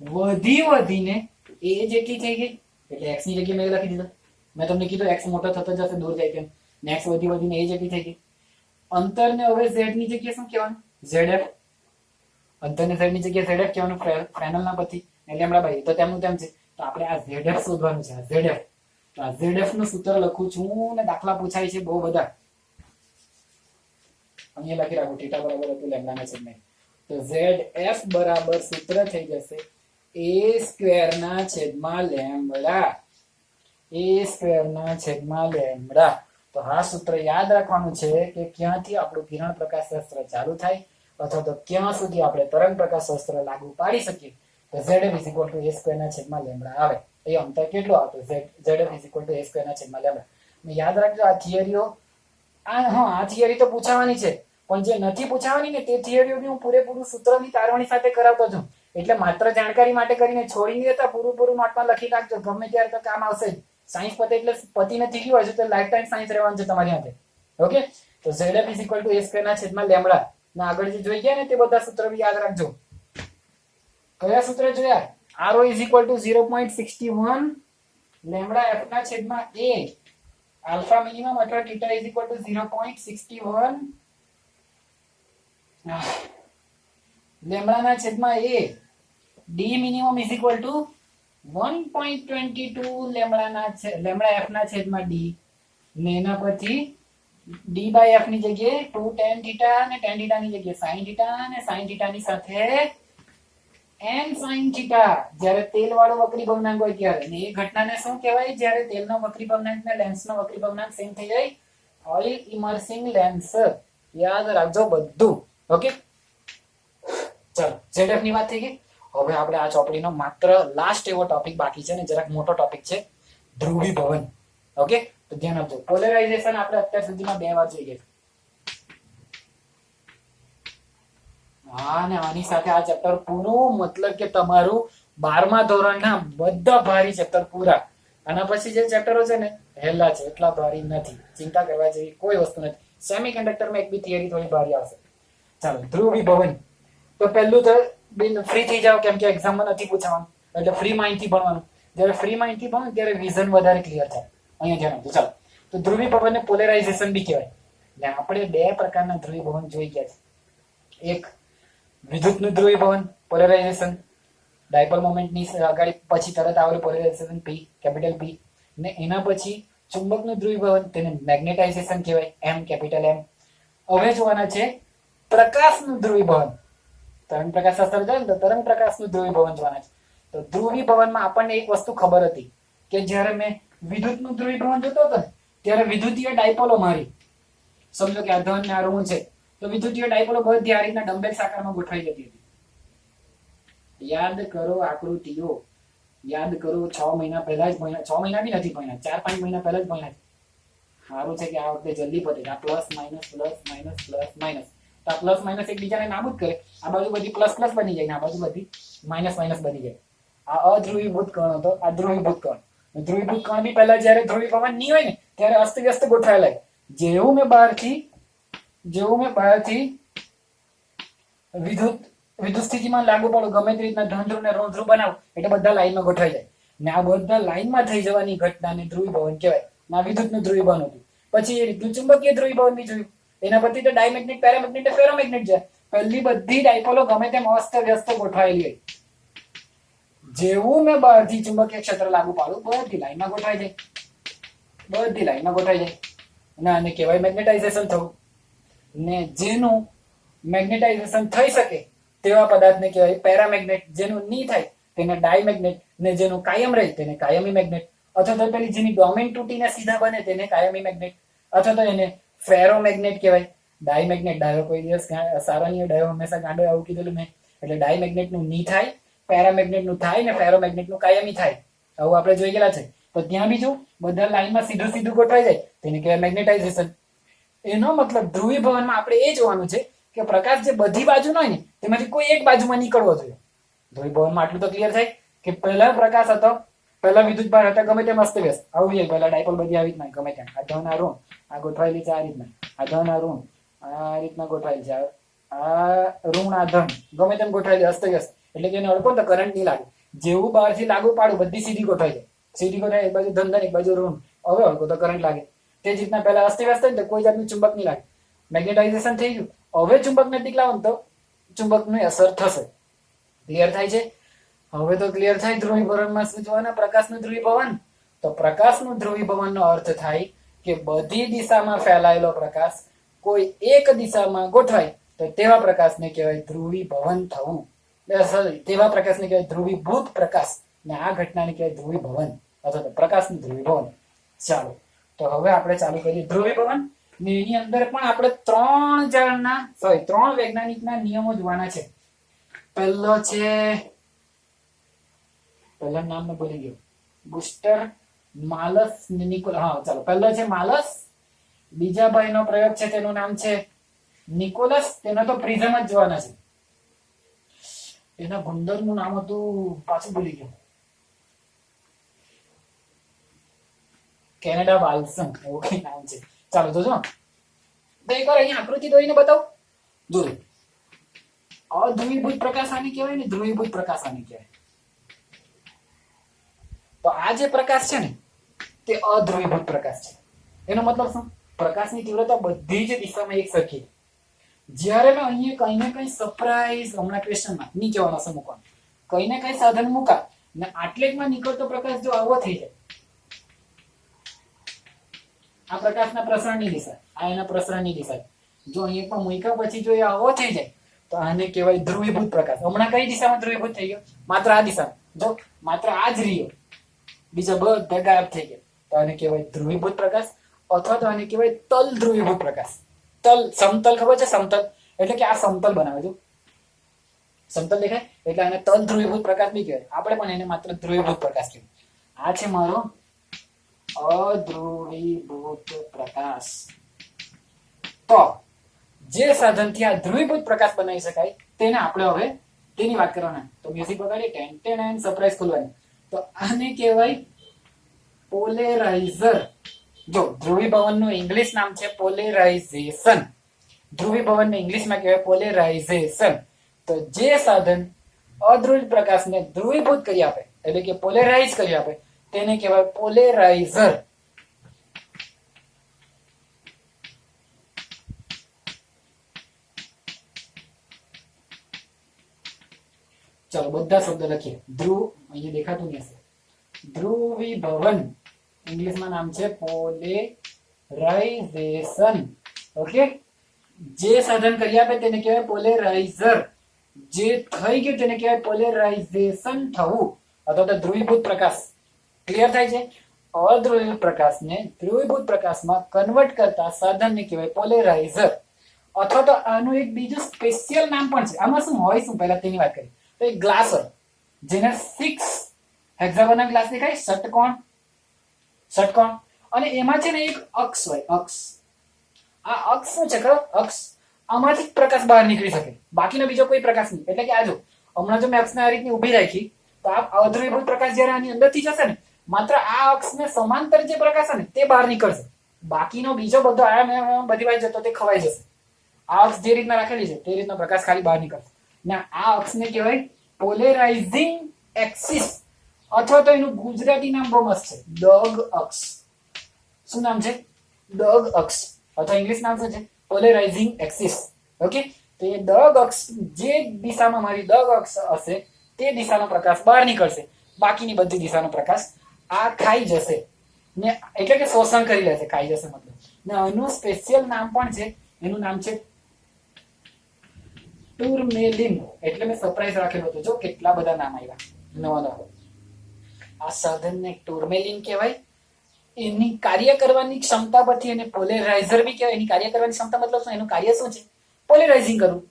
વધીને a જેટલી થઈ ગઈ, એટલે x ની જગ્યાએ મેં લખી દીધું. મેં તમને કીધું x મોટો થતો જશે, દૂર જાય કેમ. x વધીને a જેટલી થઈ ગઈ. અંતરને હવે z ની જગ્યાએ શું કહેવાનું? ZF. અંતરને z ની જગ્યાએ ZF કહેવાનું ફ્રેનલના પરથી, એટલે બાય તો તેમનું તેમ છે. તો આપણે આ ZF શોધવાનું છે. આ ZF, તો આ ZF નું સૂત્ર લખું છું ને દાખલા પૂછાય છે બહુ બધા. અહીંયા લખી રાખું, θ બરાબર હતું લેમ્ડાના છેદમાં. તો ZF બરાબર સૂત્ર થઈ જશે a સ્ક્વેર ના છેદમાં લેમ્ડા. a સ્ક્વેર ના છેદમાં લેમ્ડા. તો આ સૂત્ર યાદ રાખવાનું છે કે ક્યાંથી આપણું કિરણ પ્રકાશ શાસ્ત્ર ચાલુ થાય અથવા તો ક્યાં સુધી આપણે તરંગ પ્રકાશ શાસ્ત્ર લાગુ પાડી શકીએ. તો ZF a સ્ક્વેર ના છેદમાં લેમ્ડા આવે. એ અંતર કેટલું આવતું? ZF a સ્ક્વેર ના છેદમાં લેમ્ડા. યાદ રાખજો આ થિયરીઓ, આ થિયરી તો પૂછાવાની છે, પણ જે નથી પૂછાવાની ને તે થિયરીઓ બી હું પૂરેપૂરું સૂત્રની તારવણી સાથે કરાવતો છું. એટલે માત્ર જાણકારી માટે કરીને છોડી નહીં દેતા, પૂરું નોટમાં લખી નાખજો, ગમે ત્યારે તો કામ આવશે જ. સાયન્સ પતે એટલે પતિ નથી ગયું હશે તો લાઈફ ટાઈમ સાયન્સ રહેવાનું છે તમારી હાથે. ઓકે, તો ZF a સ્ક્વેર ના છેદમાં લેમ્ડા ના આગળ જે જોઈ ગયા ને તે બધા સૂત્ર બી યાદ રાખજો. કયા સૂત્ર જોયા? RO 0.61 લેમ્ડા f ના છેદમાં a, આલ્ફા મિનિમમ અથવા θ 0.61 લેમ્ડા ના છેદમાં a, d minimum 1.22 lambda f ના છેદમાં d, ને એના પછી d બાય f ની જગ્યાએ 2 tan θ અને tan θ ની જગ્યાએ sin θ અને sin θ ની સાથે n sin θ. જ્યારે તેલ વાળો વક્રી ભગ્નાંક હોય ત્યારે, ને એ ઘટનાને શું કહેવાય? જ્યારે તેલનો વક્રી ભગ્નાંક ને લેન્સનો વક્રી ભગ્નાંક સેમ થઈ જાય, ઓઇલ ઇમર્સિંગ લેન્સ. યાદ રાખજો બધું. ઓકે, ચાલો ZF ની વાત થઈ ગઈ. હવે આપણે આ ચોપડીનો માત્ર લાસ્ટ એવો ટોપિક બાકી છે, ને જરાક મોટો ટોપિક છે, ધ્રુવીભવન. ઓકે, તો ધ્યાન આપજો. પોલરાઇઝેશન આપણે અત્યાર સુધીમાં 2 વાર જોઈ ગયા. અને આની સાથે આ ચેપ્ટર પૂરું, મતલબ કે તમારું 12મા ધોરણના બધા ભારી ચેપ્ટર પૂરા. આના પછી જે ચેપ્ટરો છે ને હેલા છે, એટલા ભારી નથી, ચિંતા કરવા જેવી કોઈ વસ્તુ નથી. સેમિકન્ડક્ટરમાં એક બી થિયરી થોડી ભારી આવશે. ચાલો, ધ્રુવીભવન. તો પહેલું તો ફ્રી થઈ જાવ, કેમ કે એક્ઝામમાં નથી પૂછવાનું, એટલે ફ્રી માઇન્ડથી ભણવાનું. જ્યારે ફ્રી માઇન્ડથી ભણો ત્યારે વિઝન વધારે ક્લિયર થાય. અહીંયા ધ્યાન આપજો. ચાલો, તો ધ્રુવીભવનને પોલેરાઇઝેશન બી કહેવાય. એટલે આપણે 2 પ્રકારના ધ્રુવીભવન જોઈ ગયા છે. એક વિદ્યુતનું ધ્રુવીભવન પોલેરાઇઝેશન, ડાયપોલ મોમેન્ટની આગળ પછી તરત આવેલું પોલેરાઇઝેશન P, કેપિટલ P, ને એના પછી ચુંબકનું ધ્રુવીભવન, તેને મેગ્નેટાઇઝેશન કહેવાય, M, કેપિટલ M. હવે જોવાના છે પ્રકાશનું ધ્રુવીભવન. તરંગ પ્રકાશ શાસ્ત્ર જોઈએ ને તો તરંગ પ્રકાશનું ધ્રુવીભવન જોવાના છે. તો ધ્રુવીભવનમાં આપણને એક વસ્તુ ખબર હતી કે જ્યારે મેં વિદ્યુતનું ધ્રુવીભવન જોતો હતો ને ત્યારે વિદ્યુતીય ડાયપોલો મારી, સમજો કે આ ધન ને આ ઋણ છે, તો વિદ્યુતીય ડાયપોલો બધી આ રીતના ડમ્બેલ્સ આકારમાં ગોઠવાઈ જતી હતી. યાદ કરો આકૃતિઓ, યાદ કરો. 6 મહિના પહેલા જ ભણ્યા, 6 મહિના બી નથી ભણ્યા, 4-5 મહિના પહેલા જ ભણ્યા. સારું છે કે આ વખતે જલ્દી પતે. આ plus minus plus minus plus minus, તો આ પ્લસ માઇનસ એકબીજાને નાબૂદ કરે. આ બાજુ બધી પ્લસ પ્લસ બની જાય ને આ બાજુ બધી માઇનસ માઇનસ બની જાય. આ અધ્રુવીભૂત કણ હતો, આ ધ્રુવીભૂત કણ. ધ્રુવીભૂત કણ બી પહેલા જયારે ધ્રુવીભવન નહીં હોય ને ત્યારે અસ્તવ્યસ્ત ગોઠવાયેલા. જેવું મેં બહારથી વિદ્યુત સ્થિતિમાં લાગુ પડું, ગમે તે રીતના ધન ધ્રુવ ને ઋણ ધ્રુવ બનાવું, એટલે બધા લાઈનમાં ગોઠવાઈ જાય. ને આ બધા લાઈનમાં થઈ જવાની ઘટનાને ધ્રુવીભવન કહેવાય. આ વિદ્યુતનું ધ્રુવીભવન હતું. પછી એ રીતનું ચુંબકીય ધ્રુવીભવન બી જોયું. એના પરથી તો ડાયમેગ્નેટ, પેરામેગ્નેટ, ફેરોમેગ્નેટ છે. પહેલી બધી ડાયપોલો ગમે તેમ અસ્તવ્યસ્ત ગોઠવાયેલી હોય. જેવું મેં બહારથી ચુંબકીય ક્ષેત્ર લાગુ પાડું, બધી લાઈનમાં ગોઠવાઈ જાય, બધી લાઈનમાં ગોઠવાઈ જાય. અને આને કહેવાય મેગ્નેટાઇઝેશન થવું. ને જેનું મેગ્નેટાઇઝેશન થઈ શકે તેવા પદાર્થને કહેવાય પેરામેગ્નેટ. જેનું નહીં થાય તેને ડાયમેગ્નેટ, ને જેનું કાયમ રહે તેને કાયમી મેગ્નેટ. અથવા તો પેલી જેની ડોમેન તૂટીને સીધા બને તેને કાયમી મેગ્નેટ, અથવા તો એને ફેરોમેગ્નેટ કહેવાય. ડાયમેગ્નેટ, ડાયો કોઈ દિવસ સારો નહીં, ડાયો હંમેશા ગાંડો, આવું કીધેલું મેં. એટલે ડાયમેગ્નેટ નું ની થાય, પેરામેગ્નેટ નું થાય, ને ફેરોમેગ્નેટ નું કાયમી થાય. આવું આપણે જોઈ ગયેલા છે. તો ત્યાં બીજું બધા લાઈનમાં સીધું સીધું ગોઠવાઈ જાય તેને કહેવાય મેગ્નેટાઇઝેશન. એનો મતલબ ધ્રુવીભવનમાં આપણે એ જોવાનું છે કે પ્રકાશ જે બધી બાજુ હોય ને તેમાંથી કોઈ એક બાજુમાં નીકળવો જોઈએ. ધ્રુવીભવનમાં આટલું તો ક્લિયર થાય કે પહેલા પ્રકાશ હતો, પહેલા વિદ્યુત ભાર હતા ગમે તેમ અસ્તવ્યસ્ત, આવું નહીં. પહેલા ડાયપોલ બધી આવી રીતના ગમે તેમ, આ ધન આ ઋણ, આ ગોઠવાયેલી છે આ રીતના, આ ધન આ ઋણ આ રીતના ગોઠવાયેલી છે, આ ઋણ આ ધન ગમે તેમ ગોઠવાયેલી અસ્તવ્યસ્ત. એટલે કે એને અડકો તો કરંટ નહીં લાગે. જેવું બહારથી લાગુ પાડું બધી સીધી ગોઠવાઈ જાય, સીધી ગોઠવાય, એક બાજુ ધન ધન એક બાજુ ઋણ, હવે અડકો તો કરંટ લાગે. તે જ રીતના પહેલા અસ્તવ્યસ્ત થાય તો કોઈ જાતનું ચુંબક નહીં લાગે, મેગ્નેટાઇઝેશન થઈ ગયું. હવે ચુંબક નજીક લાવો તો ચુંબકની અસર થશે. ક્લિયર થાય છે? હવે તો ક્લિયર થાય ધ્રુવીભવનમાં શું જોવાના? પ્રકાશનું ધ્રુવીભવન. તો પ્રકાશનું ધ્રુવીભવનનો અર્થ થાય કે બધી દિશામાં ફેલાયેલો પ્રકાશ કોઈ એક દિશામાં ગોઠવાય તો તેવા પ્રકાશને કહેવાય ધ્રુવીભવન થવું. તેવા પ્રકાશને કહેવાય ધ્રુવીભૂત પ્રકાશ, ને આ ઘટનાને કહેવાય ધ્રુવીભવન અથવા તો પ્રકાશનું ધ્રુવીભવન. ચાલો તો હવે આપણે ચાલુ કરીએ ધ્રુવીભવન. ને એની અંદર પણ આપણે ત્રણ વૈજ્ઞાનિકના નિયમો જોવાના છે. પહેલો છે, પહેલા નામ મેં ભૂલી ગયો, બુસ્ટર માલસ નિકોલસ. હા ચાલો, પહેલો છે માલસ. બીજા ભાઈનો પ્રયોગ છે તેનું નામ છે નિકોલસ. તેનો તો પ્રિઝમ જ જોવાના છે. એના ગુંદરનું નામ હતું, પાછું ભૂલી ગયો, કેનેડા વાલ્સન એવું કઈ નામ છે. ચાલો જોજો. તો એકવાર અહીંયા આકૃતિ દોરીને બતાવો. જોજો, અધ્રુવીભૂત પ્રકાશ આને કહેવાય ને ધ્રુવીભૂત પ્રકાશ આને કહેવાય. તો આ જે પ્રકાશ છે ને તે અધ્રુવીભૂત પ્રકાશ છે. એનો મતલબ શું? પ્રકાશની તીવ્રતા બધી જ દિશામાં એક સરખી. જ્યારે મેં અહીંયા કઈ ને કઈ સરપ્રાઈઝ, હમણાં ક્વેશ્ચનમાં નહીં કહેવાનો છે મૂકવાનું, કઈ ને કઈ સાધન મૂકા ને આટલેકમાં નીકળતો પ્રકાશ જો આવો થઈ જાય, આ પ્રકાશના પ્રસરણની દિશા, આ એના પ્રસરણની દિશા, જો અહીંયા પણ મૂક્યા પછી જો એ આવો થઈ જાય તો આને કહેવાય ધ્રુવીભૂત પ્રકાશ. હમણાં કઈ દિશામાં ધ્રુવીભૂત થઈ ગયો? માત્ર આ દિશામાં. જો માત્ર આ જ રહ્યો, બીજા બધા ગાયબ થઈ ગયા, તો આને કહેવાય ધ્રુવીભૂત પ્રકાશ. અથવા તો આને કહેવાય તલ ધ્રુવીભૂત પ્રકાશ. તલ, સમતલ ખબર છે? સમતલ એટલે કે આ સમતલ બનાવે છે, સમતલ દેખાય એટલે આને તલ ધ્રુવીભૂત પ્રકાશ બી કહેવાય. આપણે પણ એને માત્ર ધ્રુવીભૂત પ્રકાશ કહેવાય. આ છે મારો અધ્રુવીભૂત પ્રકાશ. તો જે સાધનથી આ ધ્રુવીભૂત પ્રકાશ બનાવી શકાય તેને આપણે હવે તેની વાત કરવાના. તો મ્યુઝિક વગાડીએ, ટેન સરપ્રાઈઝ ખોલવાની. તો આને કહેવાય પોલેરાઇઝર. જો ધ્રુવીભવનનું ઇંગ્લિશ નામ છે પોલેરાઇઝેશન. ધ્રુવીભવનને ઇંગ્લિશમાં કહેવાય પોલેરાઇઝેશન. તો જે સાધન અધ્રુવિત પ્રકાશને ધ્રુવીભૂત કરી આપે એટલે કે પોલેરાઇઝ કરી આપે તેને કહેવાય પોલેરાઇઝર. ચાલો બધા શબ્દ લખીએ. ધ્રુવ, અહીંયા દેખાતું નહીં હશે. ધ્રુવીભવન ઇંગ્લિશમાં નામ છે પોલેરાઇઝેશન. ઓકે, જે સાધન કરી આપે તેને કહેવાય પોલેરાઇઝર. જે થઈ ગયું તેને કહેવાય પોલેરાઇઝેશન થવું અથવા તો ધ્રુવીભૂત પ્રકાશ. ક્લિયર થાય છે? અધ્રુવીભૂત પ્રકાશને ધ્રુવીભૂત પ્રકાશમાં કન્વર્ટ કરતા સાધનને કહેવાય પોલેરાઇઝર. અથવા તો આનું એક બીજું સ્પેશિયલ નામ પણ છે. આમાં શું હોય શું પહેલા તેની વાત કરીએ. તો એક ગ્લાસ હોય જેને 6 હેક્સાગોનલ ગ્લાસ દેખાય, ષટકોણ, અને એમાં છે ને એક અક્ષ હોય, અક્ષ. આ અક્ષ શું છે ખબર? અક્ષ આમાંથી પ્રકાશ બહાર નીકળી શકે, બાકીનો બીજો કોઈ પ્રકાશ નહીં. એટલે કે આ જો હમણાં જો મેં અક્ષને આ રીતની ઊભી રાખી તો આ અધ્રુવીભૂત પ્રકાશ જ્યારે આની અંદરથી જશે ને માત્ર આ અક્ષને સમાંતર જે પ્રકાશ છે ને તે બહાર નીકળશે, બાકીનો બીજો બધો આમ બધી બાજુ જતો તે ખવાઈ જશે. આ અક્ષ જે રીતના રાખેલી છે તે રીતનો પ્રકાશ ખાલી બહાર નીકળશે. ને આ અક્ષને કહેવાય પોલેરાઇઝિંગ એક્સિસ, અથવા તો એનું ગુજરાતી નામ બહુ મસ્ત છે, ડગ અક્ષ. શું નામ છે? ડગ અક્ષ. અથવા ઇંગ્લિશ નામ શું છે? પોલેરાઇઝિંગ એક્સિસ. ઓકે, તો એ ડગ અક્ષ, જે દિશામાં મારી ડગ અક્ષ હશે તે દિશાનો પ્રકાશ બહાર નીકળશે, બાકીની બધી દિશાનો પ્રકાશ આ ખાઈ જશે ને, એટલે કે શોષણ કરી લેશે. ખાઈ જશે મતલબ ને આનું સ્પેશિયલ નામ પણ છે, એનું નામ છે ટુરમેલિન. એટલે મેં સરપ્રાઈઝ રાખેલું હતું. જો કેટલા બધા નામ આવ્યા નવા નવા. આ સાધનને ટુર્મેલિન કહેવાય. એની કાર્ય કરવાની ક્ષમતા પરથી એને પોલેરાઇઝર બી કહેવાય. એની કાર્ય કરવાની ક્ષમતા મતલબ શું? એનું કાર્ય શું છે? પોલેરાઇઝિંગ કરવું,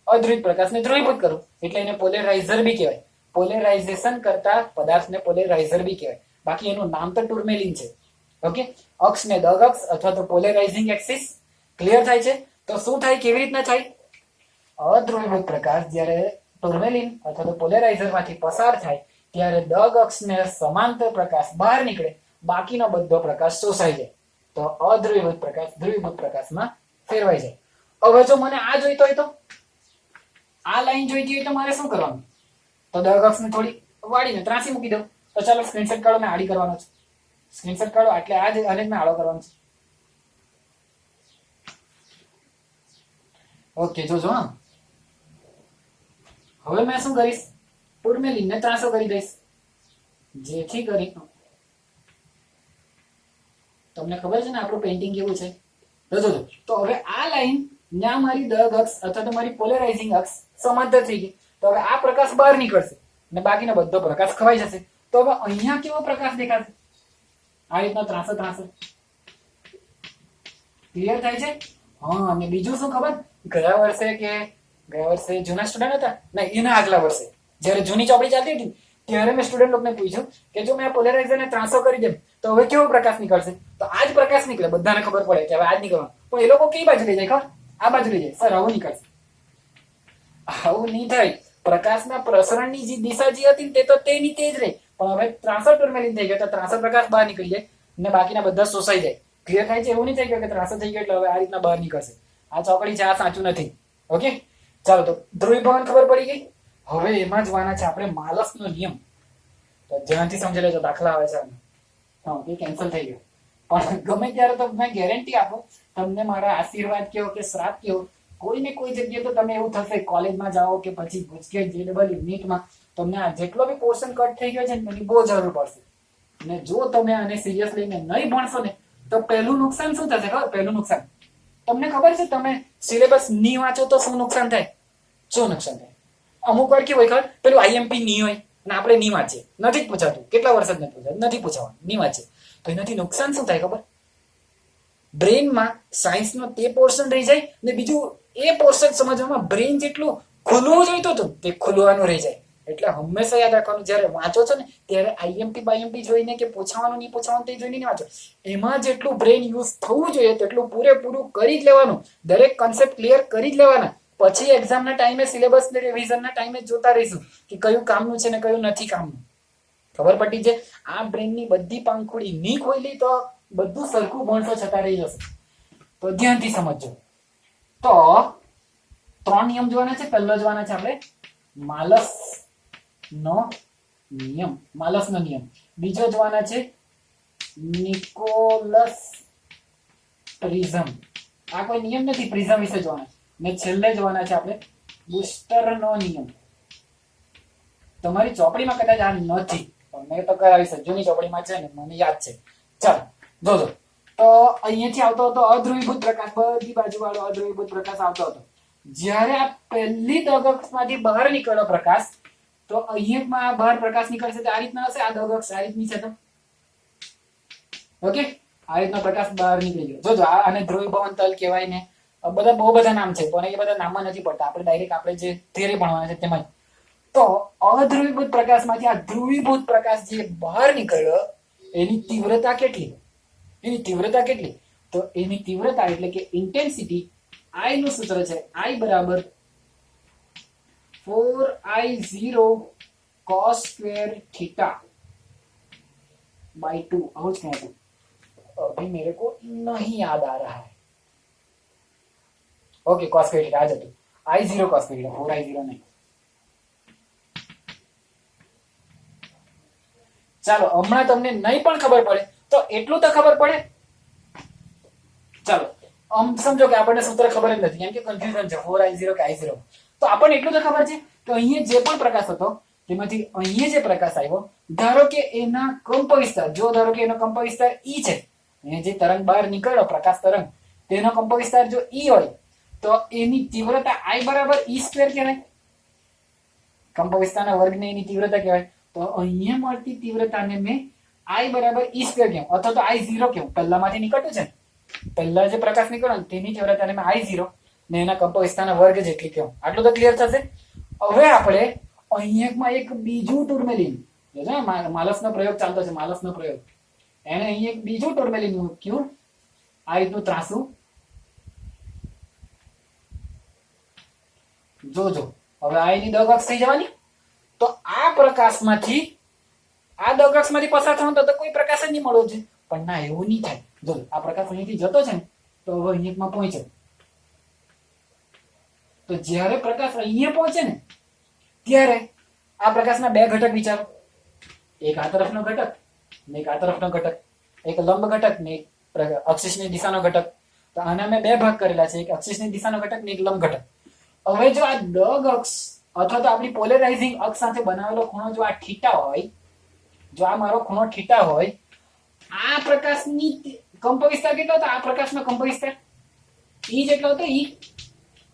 અધ્રુવિત પ્રકાશને ધ્રુવીભૂત કરવું, એટલે એને પોલેરાઇઝર બી કહેવાય. પોલેરાઇઝેશન કરતા પદાર્થને પોલેરાઇઝર બી કહેવાય. બાકી એનું નામ તો ટુર્મેલિન છે. ઓકે, અક્ષ ને દગ અક્ષ અથવા તો પોલેરાઇઝિંગ એક્સિસ. ક્લિયર થાય છે? તો શું થાય, કેવી રીતના થાય? અધ્રુવીભૂત પ્રકાશ જ્યારે ટુર્મેલિન અથવા તો પોલેરાઇઝર માંથી પસાર થાય ત્યારે દગ અક્ષને સમાંતર પ્રકાશ બહાર નીકળે, બાકીનો બધો પ્રકાશ શોષાઈ જાય. તો અધ્રુવીભૂત પ્રકાશ ધ્રુવીભૂત પ્રકાશમાં ફેરવાઈ જાય. હવે જો મને આ જોઈતો હોય તો, આ લાઈન જોઈતી હોય તો મારે શું કરવાનું? તો દગ અક્ષને થોડી વાળીને ત્રાસી મૂકી દઉં. તો ચાલો સ્ક્રીનશોટ કાઢો, મેં આડી કરવાનો છે. સ્ક્રીનશોટ કાઢો એટલે આ જ આને મેં આડો કરવાનો છે. ઓકે, જોજો હા. હવે મેં શું કરીશ? ટુર્મેલિનને ત્રાસો કરી દઈશ, જેથી કરી તમને ખબર છે ને આપણું પેઇન્ટિંગ કેવું છે. જોજો. તો હવે આ લાઈન ત્યાં મારી દગ અક્ષ અથવા તો મારી પોલેરાઇઝિંગ અક્ષ સમાંતર થઈ ગઈ. તો હવે આ પ્રકાશ બહાર નીકળશે અને બાકીનો બધો પ્રકાશ ખવાઈ જશે. તો હવે અહીંયા કેવો પ્રકાશ દેખાશે? આ રીતના ત્રાસો ત્રાસો. ક્લિયર થાય છે? હા. અને બીજું શું ખબર? ગયા વર્ષે જૂના સ્ટુડન્ટ હતા ને, એના આગલા વર્ષે જ્યારે જૂની ચોપડી ચાલતી હતી ત્યારે મેં સ્ટુડન્ટ લોકોને પૂછ્યું કે જો મેં પોલેરાઇઝરને ત્રાસો કરી દઉં તો હવે કેવો પ્રકાશ નીકળશે? તો આ જ પ્રકાશ નીકળે. બધાને ખબર પડે કે હવે આ જ નીકળવાનું. પણ એ લોકો કઈ બાજુ લઈ જાય? ખબર? આ બાજુ લઈ જાય. સર આવું નીકળશે. આવું નહીં થાય. પ્રકાશના પ્રસરણની જે દિશા જે હતી તે તો તેની તે જ રહી, પણ હવે ત્રાસો ટુર્મેલિન થઈ ગયો તો ત્રાસો પ્રકાશ બહાર નીકળી જાય અને બાકીના બધા શોષાઈ જાય. ક્લિયર થાય છે? એવું નહીં થઈ ગયું કે ત્રાસો થઈ ગયો એટલે હવે આ રીતના બહાર નીકળશે. આ ચોકડી છે, આ સાચું નથી. ઓકે, ચાલો. તો ધ્રુવીભવન ખબર પડી ગઈ. હવે એમાં જવાના છે આપણે માલસનો નિયમ. તો ધ્યાનથી સમજી લેજો, દાખલા આવે છે. હા, એ કેન્સલ થઈ ગયો. પણ ગમે ત્યારે તો મેં ગેરંટી આપું, તમને મારા આશીર્વાદ કેવો કે શ્રાપ કેવો, કોઈ ને કોઈ જગ્યાએ તો તમે એવું થશે, કોલેજમાં જાઓ કે પછી ગુજકેટ JEE નીટમાં તમને આ જેટલો બી પોર્શન કટ થઈ ગયો છે ને એની બહુ જરૂર પડશે. અને જો તમે આને સિરિયસ લઈને નહીં ભણશો ને તો પહેલું નુકસાન શું થશે ખબર? પહેલું નુકસાન તમને ખબર છે? તમે સિલેબસ નહીં વાંચો તો શું નુકસાન થાય? શું નુકસાન થાય? અમુક વાર કેવું હોય ખબર? પેલું IMP નહીં હોય ને આપણે નહીં વાંચીએ, નથી જ પૂછાતું, કેટલા વર્ષ જ નથી પૂછાતું, નથી પૂછાવાનું, નહીં વાંચીએ તો એનાથી નુકસાન શું થાય ખબર? બ્રેનમાં સાયન્સનો તે પોર્શન રહી જાય ને બીજું એ પોર્શન સમજવામાં બ્રેન જેટલું ખુલવું જોઈતું હતું તે ખુલવાનું રહી જાય. એટલે હંમેશા યાદ રાખવાનું, જ્યારે વાંચો છો ને ત્યારે IMP બાયએમપી જોઈને કે પૂછવાનું નહીં પૂછવાનું તે જોઈને નહીં વાંચો. એમાં જેટલું બ્રેન યુઝ થવું જોઈએ તેટલું પૂરેપૂરું કરી જ લેવાનું. દરેક કન્સેપ્ટ ક્લિયર કરી જ લેવાના. પછી એક્ઝામના ટાઈમે સિલેબસ રિવિઝનના ટાઈમે જોતા રહીશું કે કયું કામનું છે ને કયું નથી કામનું. ખબર પડી છે? આ બ્રેનની બધી પાંખોડી નહીં ખોલી તો બધું સરખું ભણતો છતાં રહી જશે. તો ધ્યાનથી સમજજો. તો 3 નિયમ જોવાના છે. પહેલો જોવાના છે આપણે માલસનો નિયમ. બીજો જોવાના છે નિકોલસ પ્રિઝમ. આ કોઈ નિયમ નથી, પ્રિઝમ વિશે જોવાના. ને છેલ્લે જોવાના છે આપણે બુસ્ટરનો નિયમ. તમારી ચોપડીમાં કદાચ આ નથી, પણ મેં તો કરાવી છે, જૂની ચોપડીમાં છે ને મને યાદ છે. ચાલો જોજો. તો અહીંયાથી આવતો હતો અધ્રુવીભૂત પ્રકાશ, બધી બાજુ વાળો અધ્રુવીભૂત પ્રકાશ આવતો હતો. જ્યારે આ પહેલી દગક્ષમાંથી બહાર નીકળ્યો પ્રકાશ, તો અહીંયા બહાર પ્રકાશ નીકળશે તો આ રીતના હશે. આ દગક્ષ આ રીતની છે તો ઓકે, આ રીતનો પ્રકાશ બહાર નીકળી ગયો. જોજો, આને ધ્રુવીભવન તલ કહેવાય ને બધા બહુ બધા નામ છે, પણ એ બધા નામમાં નથી પડતા. આપણે ડાયરેક્ટ આપણે જે થિયરી ભણવાના છે તેમાં. તો અધ્રુવીભૂત પ્રકાશમાંથી આ ધ્રુવીભૂત પ્રકાશ જે બહાર નીકળ્યો એની તીવ્રતા કેટલી? તો એની તીવ્રતા એટલે કે ઇન્ટેન્સિટી, I નું સૂત્ર છે I બરાબર 4I0 cos square theta by 2. આવું જ કહ્યું. अभी मेरे को नहीं याद आ रहा है. ओके, cos square theta आ જતું. I0 cos square theta, 4I0 નહીં. ચાલો, હમણાં તમને નહીં પણ ખબર પડે તો એટલું તો ખબર પડે. ચાલો, સમજો કે આપણને સૂત્ર ખબર જ નથી, કેમ કે કન્ફ્યુઝન છે 4I0 કે I0. તો આપણને એટલું તો ખબર છે કે અહીંયા જે પણ પ્રકાશ હતો તેમાંથી અહીંયા જે પ્રકાશ આવ્યો, ધારો કે એના કંપ વિસ્તાર, જો ધારો કે એનો કંપ વિસ્તાર E છે, એ જે તરંગ બહાર નીકળ્યો પ્રકાશ તરંગ, તેનો કંપ વિસ્તાર જો E હોય તો એની તીવ્રતા I બરાબર E સ્ક્વેર કહેવાય. કંપ વિસ્તારના વર્ગને એની તીવ્રતા કહેવાય. તો અહીંયા મળતી તીવ્રતાને મેં I બરાબર E સ્ક્વેર કેમ અથવા તો I0 કેમ, પહેલામાંથી નીકળતું છે પહેલા જે પ્રકાશ નીકળ્યો તેની તીવ્રતાને મેં I0 ને એના કંપવિસ્તારના વર્ગ જેટલી કેમ. આટલું તો ક્લિયર થશે. હવે આપણે અહીંયા એક બીજું ટુર્મેલિન, માલસનો પ્રયોગ ચાલતો છે, માલસનો પ્રયોગ, એને અહીંયા એક બીજું ટુર્મેલિન મૂક્યું આ રીતનું ત્રાસું. જોજો હવે આ એની દગ અક્ષ થઈ જવાની. તો આ પ્રકાશમાંથી આ દગ અક્ષમાંથી પસાર થવાનું તો કોઈ પ્રકાશ જ નહીં મળવો છે, પણ ના એવું નહીં થાય. જો આ પ્રકાશ અહીંયાથી જતો છે ને તો હવે અહીંયામાં પહોંચે. તો જ્યારે પ્રકાશ અહીંયા પહોંચે ને ત્યારે આ પ્રકાશના બે ઘટક વિચારો, એક આ તરફનો ઘટક ને એક આ તરફનો ઘટક, એક લંબ ઘટક ને એક અક્ષિસની દિશાનો ઘટક. તો આના મેં બે ભાગ કરેલા છે, એક અક્ષિસની દિશાનો ઘટક ને એક લંબ ઘટક. હવે જો આ દગ અક્ષ અથવા તો આપણી પોલેરાઇઝિંગ અક્ષ સાથે બનાવેલો ખૂણો જો આ થીટા હોય, જો આ મારો ખૂણો થીટા હોય, આ પ્રકાશની કંપવિસ્તાર કેટલો હતો? આ પ્રકાશનો કંપવિસ્તાર E જેટલો હતો. E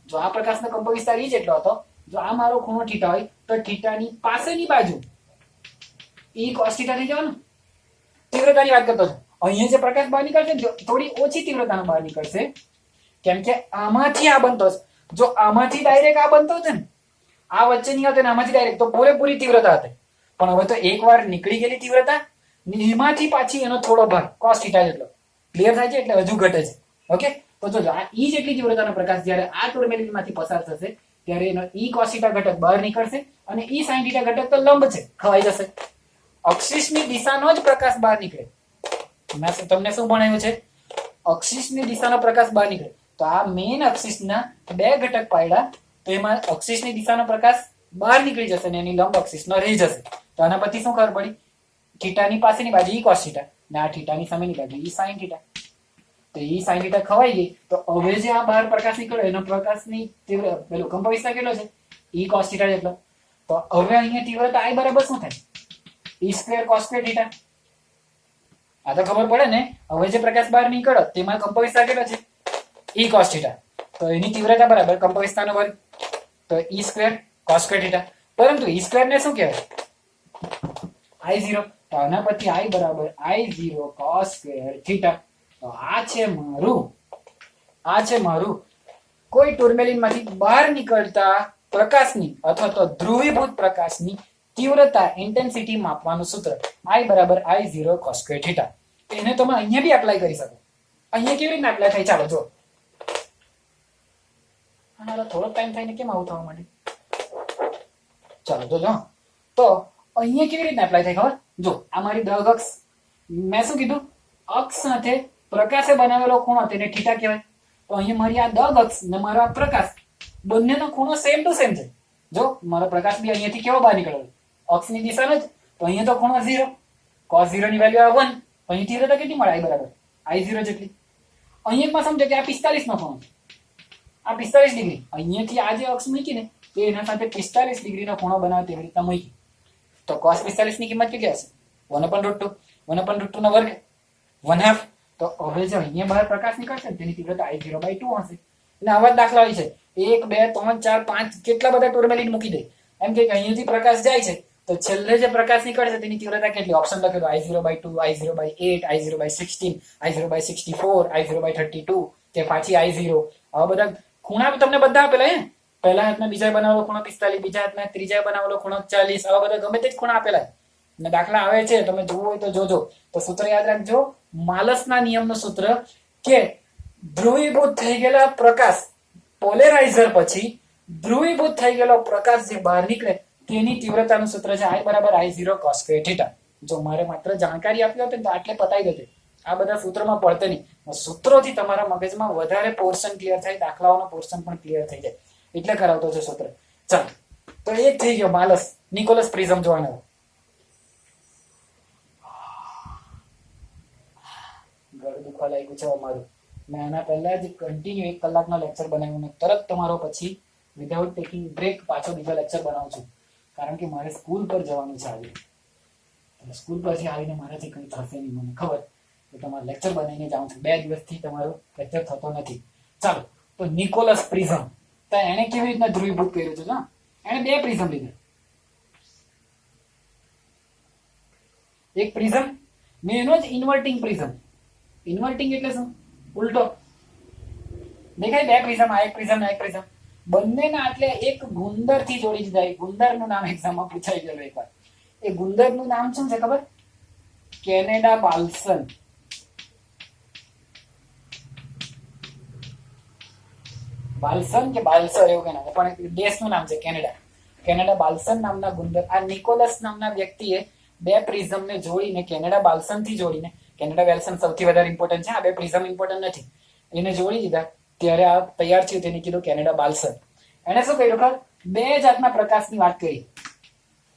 જો આ પ્રકાશનો કંપવિસ્તાર E જેટલો હતો, જો આ મારો ખૂણો થીટા હોય તો થીટાની પાસેની બાજુ E cos થીટા થઈ જવાનું. તીવ્રતાની વાત કરતો છું. અહીંયા જે પ્રકાશ બહાર નીકળશે થોડી ઓછી તીવ્રતાનો બહાર નીકળશે, કેમ કે આમાંથી આ બનતો છે. જો આમાંથી ડાયરેક્ટ આ બનતો છે ને, આ વચ્ચે નહીં હતો ને આમાંથી ડાયરેક્ટ, તો પૂરેપૂરી તીવ્રતા હતી. પણ હવે તો એકવાર નીકળી ગયેલી તીવ્રતા, એમાંથી પાછી એનો થોડો ભાગ cos થીટા જેટલો ક્લિયર થાય છે, એટલે હજુ ઘટે છે. ઓકે, તો જો આ E જેટલી તીવ્રતાનો પ્રકાશ જ્યારે આ ટુર્મેલિનમાંથી પસાર થશે ત્યારે એનો E cos થીટા ઘટક બહાર નીકળશે અને E sin થીટા ઘટક તો લંબ છે, ખવાઈ જશે. અક્ષિસની દિશાનો જ પ્રકાશ બહાર નીકળે. મેં તમને શું ભણાવ્યું છે? અક્ષિસની દિશાનો પ્રકાશ બહાર નીકળે. તો આ મેઇન અક્ષિસના બે ઘટક પાડ્યા, તો એમાં અક્ષિસની દિશાનો પ્રકાશ બહાર નીકળી જશે અને એની લંબ અક્ષિસનો રહી જશે. તો આના પરથી શું ખબર પડી? થીટાની પાસેની બાજુ E cos થીટા ને આ થીટાની સામેની બાજુ E sin થીટા. તો E sin થીટા ખવાઈ ગઈ. તો હવે જે આ બહાર પ્રકાશ નીકળ્યો એનો પ્રકાશની તીવ્ર પેલો કંપવિસ્તાર કેટલો છે? E cos થીટા જેટલો. તો હવે અહીંયા તીવ્રતા I બરાબર શું થાય? E square cos square theta. આ તો ખબર પડે ને. હવે જે પ્રકાશ બહાર નીકળ્યો તેમાં કંપવિસ્તાર કેટલો છે? E cos theta. તો એની તીવ્રતા બરાબર કંપવિસ્તારનો વર્ગ, તો E square cos square theta. પરંતુ E સ્ક્વેર ને શું કહેવાય? I0. તો આના પરથી I બરાબર I0 cos સ્ક્વેર થીટા. તો આ છે મારું કોઈ ટુર્મેલિનમાંથી બહાર નીકળતા પ્રકાશની અથવા તો ધ્રુવીભૂત પ્રકાશની તીવ્રતા ઇન્ટેન્સિટી માપવાનું સૂત્ર I બરાબર I0 cos સ્ક્વેર થીટા. એને તમે અહીંયા બી એપ્લાય કરી શકો. અહીંયા કેવી રીતે એપ્લાય થાય ચાલો જો. આના થોડો ટાઈમ થાય ને કેમ આવું થવા માંડે? ચાલો જો તો અહીંયા કેવી રીતે એપ્લાય થાય ખબર? જો આ મારી દગ અક્ષ, મેં શું કીધું? અક્ષ સાથે પ્રકાશે બનાવેલો ખૂણો તેને થીટા કહેવાય. તો અહીંયા મારી આ દગ અક્ષ ને મારો આ પ્રકાશ બંનેનો ખૂણો સેમ ટુ સેમ છે. જો મારો પ્રકાશ બી અહીંયાથી કેવો બહાર નીકળ્યો? અક્ષની દિશાનો જ. તો અહીંયા તો ખૂણો 0, cos 0 ની વેલ્યુ આ 1. અહીં તીવ્રતા કેટલી મળે? I બરાબર I0 જેટલી. અહીંયામાં સમજો કે આ 45 નો ખૂણો, આ 45 ડિગ્રી. અહીંયાથી આ જે અક્ષ મૂકી ને તે એના સાથે 45 ડિગ્રીનો ખૂણો બનાવે તેવી રીતના મૂકી. તો cos 45 ની કિંમત કેટલી હશે? 1/√2. 1/√2 નો વર્ગ 1/2. તો હવે જો અહીંયા બહાર પ્રકાશ નીકળશે તેની તીવ્રતા I0/2 હશે. એટલે આવા જ દાખલા હોય છે. 1 2 3 4 5 કેટલા બધા ટુર્મેલિન મૂકી દે. એમ કે અહીંયાથી પ્રકાશ જાય છે તો છેલ્લે જે પ્રકાશ નીકળશે તેની તીવ્રતા કેટલી? ઓપ્શન લખેલો I0/2, I0/8, I0/16, I0/64, I0/32 કે પાછી I0. આવા બધા ખૂણા તમને બધા આપેલા હે. પહેલા હાથમાં બીજા બનાવેલો ખૂણો 45, બીજા હાથમાં ત્રીજા બનાવેલો ખૂણો 40. આવા બધા ગમે તે જ ખૂણા આપેલા ને દાખલા આવે છે, તમે જોવું હોય તો જોજો. તો સૂત્ર યાદ રાખજો, માલસના નિયમનું સૂત્ર કે ધ્રુવીભૂત થઈ ગયેલા પ્રકાશ પોલેરાઇઝર પછી ધ્રુવીભૂત થઈ ગયેલો પ્રકાશ જે બહાર નીકળે તેની તીવ્રતાનું સૂત્ર છે I બરાબર I0 cos સ્ક્વેર થીટા. જો મારે માત્ર જાણકારી આપી હોત તો આટલે પતાવી દેતે. આ બધા સૂત્રમાં પડતે નહીં. સૂત્રોથી તમારા મગજમાં વધારે પોર્શન ક્લિયર થાય, દાખલાઓનો પોર્શન પણ ક્લિયર થઈ જાય, એટલે કરાવતો છે સૂત્ર. ચાલો, તો એ થઈ ગયો માલસ. નિકોલસ પ્રિઝમ જોવાનો. ગળું દુખવા લાગ્યું છે અમારું. મેં આના પહેલા જ કન્ટિન્યુ 1 કલાકનો લેક્ચર બનાવ્યો ને તરત તમારો પછી વિધાઉટ ટેકિંગ બ્રેક પાછો બીજો લેક્ચર બનાવું છું, કારણ કે મારે સ્કૂલ પર જવાનું છે આજે. સ્કૂલ પરથી આવીને મારાથી કંઈ થશે નહીં, મને ખબર. તો તમારે લેક્ચર બનાવીને જાઉં છું. 2 દિવસથી તમારો લેક્ચર થતો નથી. ચાલો, તો નિકોલસ પ્રિઝમ તો એને કેવી રીતના ધ્રુવીભૂત કર્યું છે? એણે 2 પ્રિઝમ લીધા. એક પ્રિઝમ ને એનો જ ઇન્વર્ટિંગ પ્રિઝમ. ઇન્વર્ટિંગ એટલે શું? ઉલટો. દેખાય બે પ્રિઝમ, આ એક પ્રિઝમ, આ એક પ્રિઝમ, બંનેના એટલે એક ગુંદર થી જોડી દીધા. ગુંદરનું નામ એક્ઝામમાં પૂછાઈ ગયેલું એકવાર. એ ગુંદરનું નામ શું છે ખબર? કેનેડા બાલ્સન. બાલ્સન કે બાલ્સર એવું કઈ નામ, પણ દેશનું નામ છે કેનેડા. કેનેડા બાલ્સન નામના ગુંદર. આ નિકોલસ નામના વ્યક્તિએ બે પ્રિઝમને જોડીને કેનેડા બાલ્સન થી જોડીને, કેનેડા બાલ્સન સૌથી વધારે ઇમ્પોર્ટન્ટ છે, આ બે પ્રિઝમ ઇમ્પોર્ટન્ટ નથી, એને જોડી દીધા ત્યારે આ તૈયાર થયું. તેને કીધું કેનેડા બાલ્સન. એને શું કર્યું ખબર? બે જાતના પ્રકાશની વાત કરી.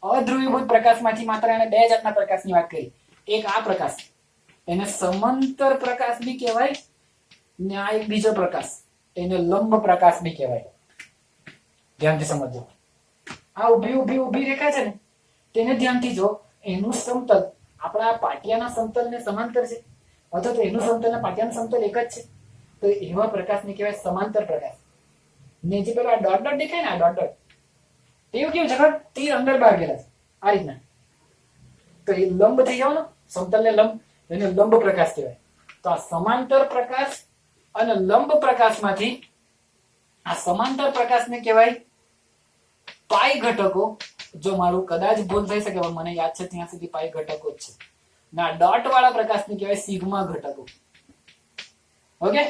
અધ્રુવીભૂત પ્રકાશમાંથી માત્ર એને બે જાતના પ્રકાશની વાત કરી. એક આ પ્રકાશ, એને સમાંતર પ્રકાશ બી કહેવાય, ને આ એક બીજો પ્રકાશ, એને લંબ પ્રકાશ બી કહેવાય. ધ્યાનથી સમજો. આ ઊભી રેખા છે ને, તેને ધ્યાનથી જો. એનું સમતલ આપણા પાટિયાના સમતલને સમાંતર છે, અથવા તો એનું સમતલ ને પાટિયાનું સમતલ એક જ છે, તો એવા પ્રકાશને કહેવાય સમાંતર પ્રકાશ. ને જે પેલા ડોટ ડોટ દેખાય ને, આ ડોટ ડોટ, એવું કેવું છે? તીર અંદર બહાર ગયેલા છે આ રીતના, તો એ લંબ થઈ જવાનો, સમતલને લંબ, એને લંબ પ્રકાશ કહેવાય. તો આ સમાંતર પ્રકાશ અને લંબ પ્રકાશમાંથી આ સમાંતર પ્રકાશને કહેવાય પાઈ ઘટકો. જો મારું કદાચ ભૂલ થઈ શકે, પણ મને યાદ છે ત્યાં સુધી પાઈ ઘટકો જ છે. ના, ડોટ વાળા પ્રકાશને કહેવાય સિગ્મા ઘટકો. ઓકે,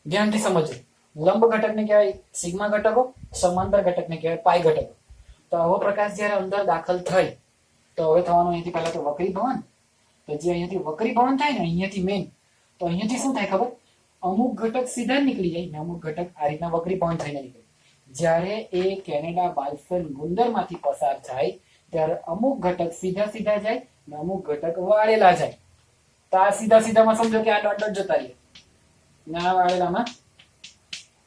ધ્યાનથી સમજો. લંબ ઘટકને કહેવાય સિગ્મા ઘટકો, સમાંતર ઘટકને કહેવાય પાઈ ઘટકો. તો આવો પ્રકાશ જ્યારે અંદર દાખલ થઈ, તો હવે થવાનું અહીંયાથી પહેલા તો વક્રી ભવન. તો જે અહીંયાથી વક્રી ભવન થાય ને, અહીંયાથી મેઇન, તો અહીંયાથી શું થાય ખબર? અમુક ઘટક સીધા નીકળી જાય ને અમુક ઘટક આ રીતના વક્રી ભવન થઈને નીકળે. જ્યારે એ કેનેડા બાલ્સન ગુંદરમાંથી પસાર થાય ત્યારે અમુક ઘટક સીધા સીધા જાય ને અમુક ઘટક વાળેલા જાય. તો આ સીધા સીધામાં સમજો કે આ ડોટ ડોટ જતા રહ્યા, ને આ વાળેલામાં